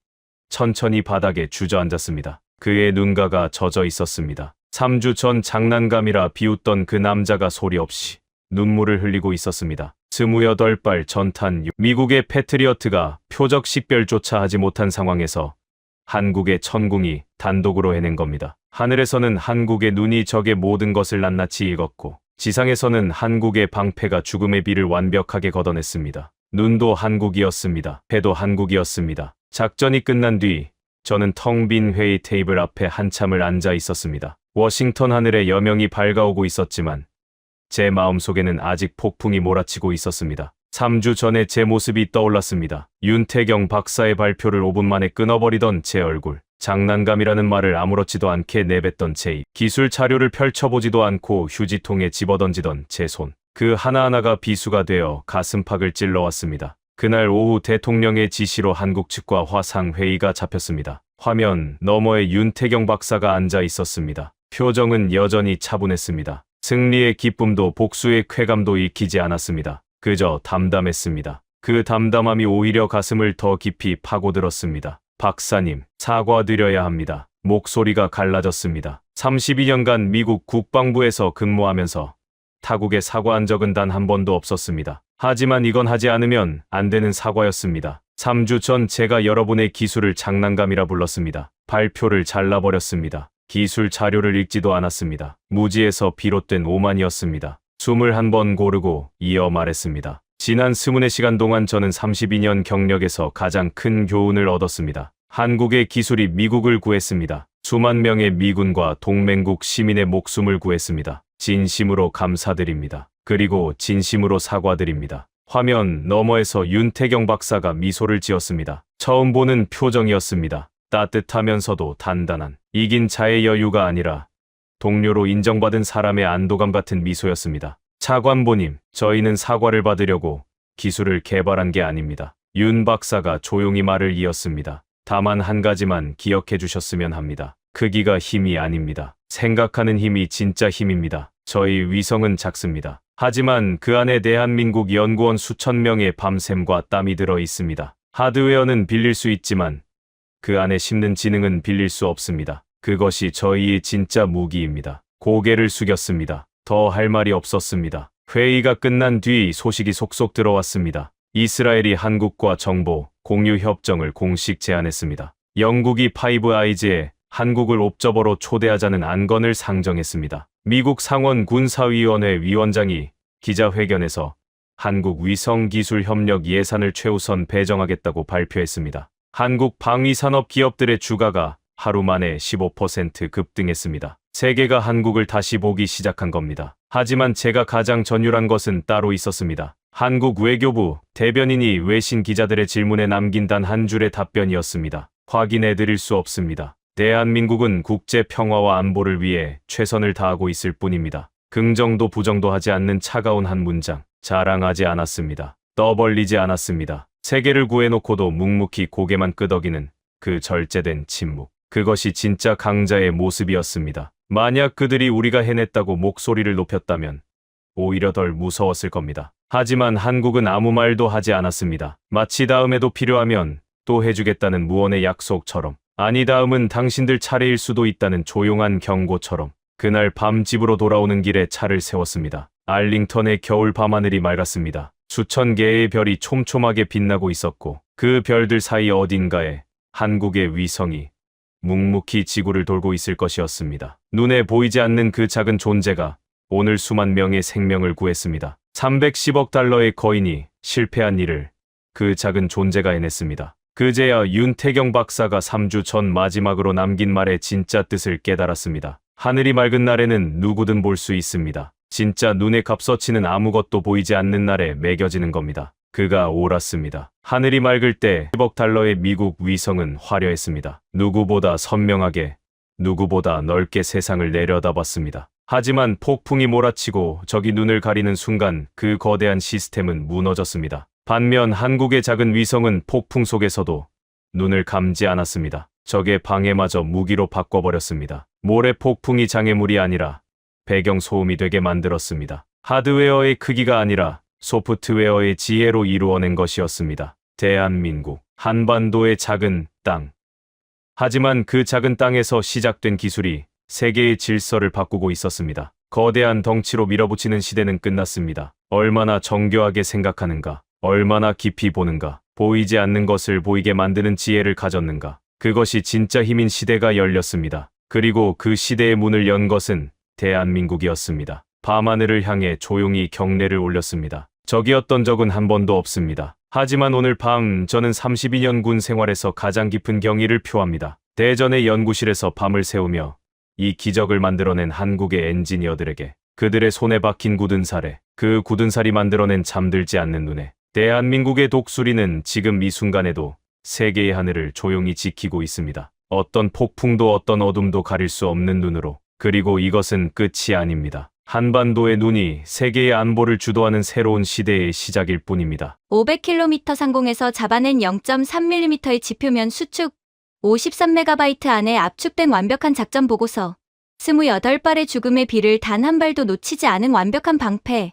천천히 바닥에 주저앉았습니다. 그의 눈가가 젖어 있었습니다. 3주 전 장난감이라 비웃던 그 남자가 소리 없이 눈물을 흘리고 있었습니다. 28발 전탄 미국의 패트리어트가 표적 식별조차 하지 못한 상황에서 한국의 천궁이 단독으로 해낸 겁니다. 하늘에서는 한국의 눈이 적의 모든 것을 낱낱이 읽었고 지상에서는 한국의 방패가 죽음의 비를 완벽하게 걷어냈습니다. 눈도 한국이었습니다. 패도 한국이었습니다. 작전이 끝난 뒤 저는 텅 빈 회의 테이블 앞에 한참을 앉아 있었습니다. 워싱턴 하늘에 여명이 밝아오고 있었지만 제 마음속에는 아직 폭풍이 몰아치고 있었습니다. 3주 전에 제 모습이 떠올랐습니다. 윤태경 박사의 발표를 5분 만에 끊어버리던 제 얼굴. 장난감이라는 말을 아무렇지도 않게 내뱉던 제 입. 기술 자료를 펼쳐보지도 않고 휴지통에 집어던지던 제 손. 그 하나하나가 비수가 되어 가슴팍을 찔러왔습니다. 그날 오후 대통령의 지시로 한국 측과 화상회의가 잡혔습니다. 화면 너머에 윤태경 박사가 앉아 있었습니다. 표정은 여전히 차분했습니다. 승리의 기쁨도 복수의 쾌감도 익히지 않았습니다. 그저 담담했습니다. 그 담담함이 오히려 가슴을 더 깊이 파고들었습니다. 박사님, 사과드려야 합니다. 목소리가 갈라졌습니다. 32년간 미국 국방부에서 근무하면서 타국에 사과한 적은 단 한 번도 없었습니다. 하지만 이건 하지 않으면 안 되는 사과였습니다. 3주 전 제가 여러분의 기술을 장난감이라 불렀습니다. 발표를 잘라버렸습니다. 기술 자료를 읽지도 않았습니다. 무지에서 비롯된 오만이었습니다. 숨을 한 번 고르고 이어 말했습니다. 지난 24시간 동안 저는 32년 경력에서 가장 큰 교훈을 얻었습니다. 한국의 기술이 미국을 구했습니다. 수만 명의 미군과 동맹국 시민의 목숨을 구했습니다. 진심으로 감사드립니다. 그리고 진심으로 사과드립니다. 화면 너머에서 윤태경 박사가 미소를 지었습니다. 처음 보는 표정이었습니다. 따뜻하면서도 단단한, 이긴 자의 여유가 아니라 동료로 인정받은 사람의 안도감 같은 미소였습니다. 차관보님, 저희는 사과를 받으려고 기술을 개발한 게 아닙니다. 윤 박사가 조용히 말을 이었습니다. 다만 한 가지만 기억해 주셨으면 합니다. 크기가 힘이 아닙니다. 생각하는 힘이 진짜 힘입니다. 저희 위성은 작습니다. 하지만 그 안에 대한민국 연구원 수천 명의 밤샘과 땀이 들어 있습니다. 하드웨어는 빌릴 수 있지만 그 안에 심는 지능은 빌릴 수 없습니다. 그것이 저희의 진짜 무기입니다. 고개를 숙였습니다. 더 할 말이 없었습니다. 회의가 끝난 뒤 소식이 속속 들어왔습니다. 이스라엘이 한국과 정보 공유 협정을 공식 제안했습니다. 영국이 파이브 아이즈에 한국을 옵저버로 초대하자는 안건을 상정했습니다. 미국 상원 군사위원회 위원장이 기자회견에서 한국 위성기술협력 예산을 최우선 배정하겠다고 발표했습니다. 한국 방위산업 기업들의 주가가 하루 만에 15% 급등했습니다. 세계가 한국을 다시 보기 시작한 겁니다. 하지만 제가 가장 전율한 것은 따로 있었습니다. 한국 외교부 대변인이 외신 기자들의 질문에 남긴 단 한 줄의 답변이었습니다. 확인해 드릴 수 없습니다. 대한민국은 국제 평화와 안보를 위해 최선을 다하고 있을 뿐입니다. 긍정도 부정도 하지 않는 차가운 한 문장. 자랑하지 않았습니다. 떠벌리지 않았습니다. 세계를 구해놓고도 묵묵히 고개만 끄덕이는 그 절제된 침묵. 그것이 진짜 강자의 모습이었습니다. 만약 그들이 우리가 해냈다고 목소리를 높였다면 오히려 덜 무서웠을 겁니다. 하지만 한국은 아무 말도 하지 않았습니다. 마치 다음에도 필요하면 또 해주겠다는 무언의 약속처럼, 아니 다음은 당신들 차례일 수도 있다는 조용한 경고처럼. 그날 밤 집으로 돌아오는 길에 차를 세웠습니다. 알링턴의 겨울 밤하늘이 맑았습니다. 수천 개의 별이 촘촘하게 빛나고 있었고 그 별들 사이 어딘가에 한국의 위성이 묵묵히 지구를 돌고 있을 것이었습니다. 눈에 보이지 않는 그 작은 존재가 오늘 수만 명의 생명을 구했습니다. 310억 달러의 거인이 실패한 일을 그 작은 존재가 해냈습니다. 그제야 윤태경 박사가 3주 전 마지막으로 남긴 말의 진짜 뜻을 깨달았습니다. 하늘이 맑은 날에는 누구든 볼 수 있습니다. 진짜 눈에 값어치는 아무것도 보이지 않는 날에 매겨지는 겁니다. 그가 옳았습니다. 하늘이 맑을 때 10억 달러의 미국 위성은 화려했습니다. 누구보다 선명하게, 누구보다 넓게 세상을 내려다봤습니다. 하지만 폭풍이 몰아치고 적이 눈을 가리는 순간 그 거대한 시스템은 무너졌습니다. 반면 한국의 작은 위성은 폭풍 속에서도 눈을 감지 않았습니다. 적의 방해마저 무기로 바꿔버렸습니다. 모래 폭풍이 장애물이 아니라 배경 소음이 되게 만들었습니다. 하드웨어의 크기가 아니라 소프트웨어의 지혜로 이루어낸 것이었습니다. 대한민국, 한반도의 작은 땅. 하지만 그 작은 땅에서 시작된 기술이 세계의 질서를 바꾸고 있었습니다. 거대한 덩치로 밀어붙이는 시대는 끝났습니다. 얼마나 정교하게 생각하는가, 얼마나 깊이 보는가, 보이지 않는 것을 보이게 만드는 지혜를 가졌는가. 그것이 진짜 힘인 시대가 열렸습니다. 그리고 그 시대의 문을 연 것은 대한민국이었습니다. 밤하늘을 향해 조용히 경례를 올렸습니다. 적이었던 적은 한 번도 없습니다. 하지만 오늘 밤 저는 32년 군 생활에서 가장 깊은 경의를 표합니다. 대전의 연구실에서 밤을 새우며 이 기적을 만들어낸 한국의 엔지니어들에게, 그들의 손에 박힌 굳은 살에, 그 굳은 살이 만들어낸 잠들지 않는 눈에, 대한민국의 독수리는 지금 이 순간에도 세계의 하늘을 조용히 지키고 있습니다. 어떤 폭풍도 어떤 어둠도 가릴 수 없는 눈으로. 그리고 이것은 끝이 아닙니다. 한반도의 눈이 세계의 안보를 주도하는 새로운 시대의 시작일 뿐입니다. 500km 상공에서 잡아낸 0.3mm의 지표면 수축, 53MB 안에 압축된 완벽한 작전 보고서, 28발의 죽음의 비를 단 한 발도 놓치지 않은 완벽한 방패.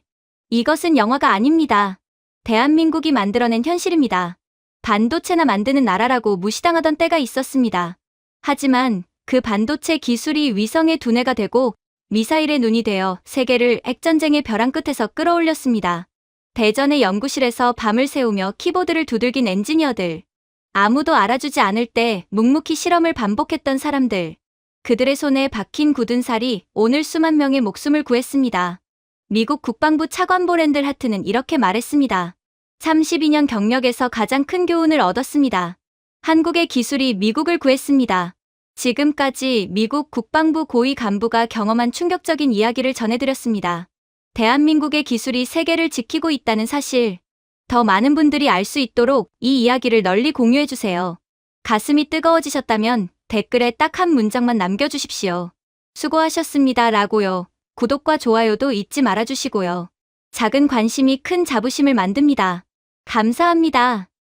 이것은 영화가 아닙니다. 대한민국이 만들어낸 현실입니다. 반도체나 만드는 나라라고 무시당하던 때가 있었습니다. 하지만 그 반도체 기술이 위성의 두뇌가 되고 미사일의 눈이 되어 세계를 핵전쟁의 벼랑 끝에서 끌어올렸습니다. 대전의 연구실에서 밤을 새우며 키보드를 두들긴 엔지니어들. 아무도 알아주지 않을 때 묵묵히 실험을 반복했던 사람들. 그들의 손에 박힌 굳은 살이 오늘 수만 명의 목숨을 구했습니다. 미국 국방부 차관보 랜들 하트는 이렇게 말했습니다. 32년 경력에서 가장 큰 교훈을 얻었습니다. 한국의 기술이 미국을 구했습니다. 지금까지 미국 국방부 고위 간부가 경험한 충격적인 이야기를 전해드렸습니다. 대한민국의 기술이 세계를 지키고 있다는 사실. 더 많은 분들이 알 수 있도록 이 이야기를 널리 공유해주세요. 가슴이 뜨거워지셨다면 댓글에 딱 한 문장만 남겨주십시오. 수고하셨습니다 라고요. 구독과 좋아요도 잊지 말아주시고요. 작은 관심이 큰 자부심을 만듭니다. 감사합니다.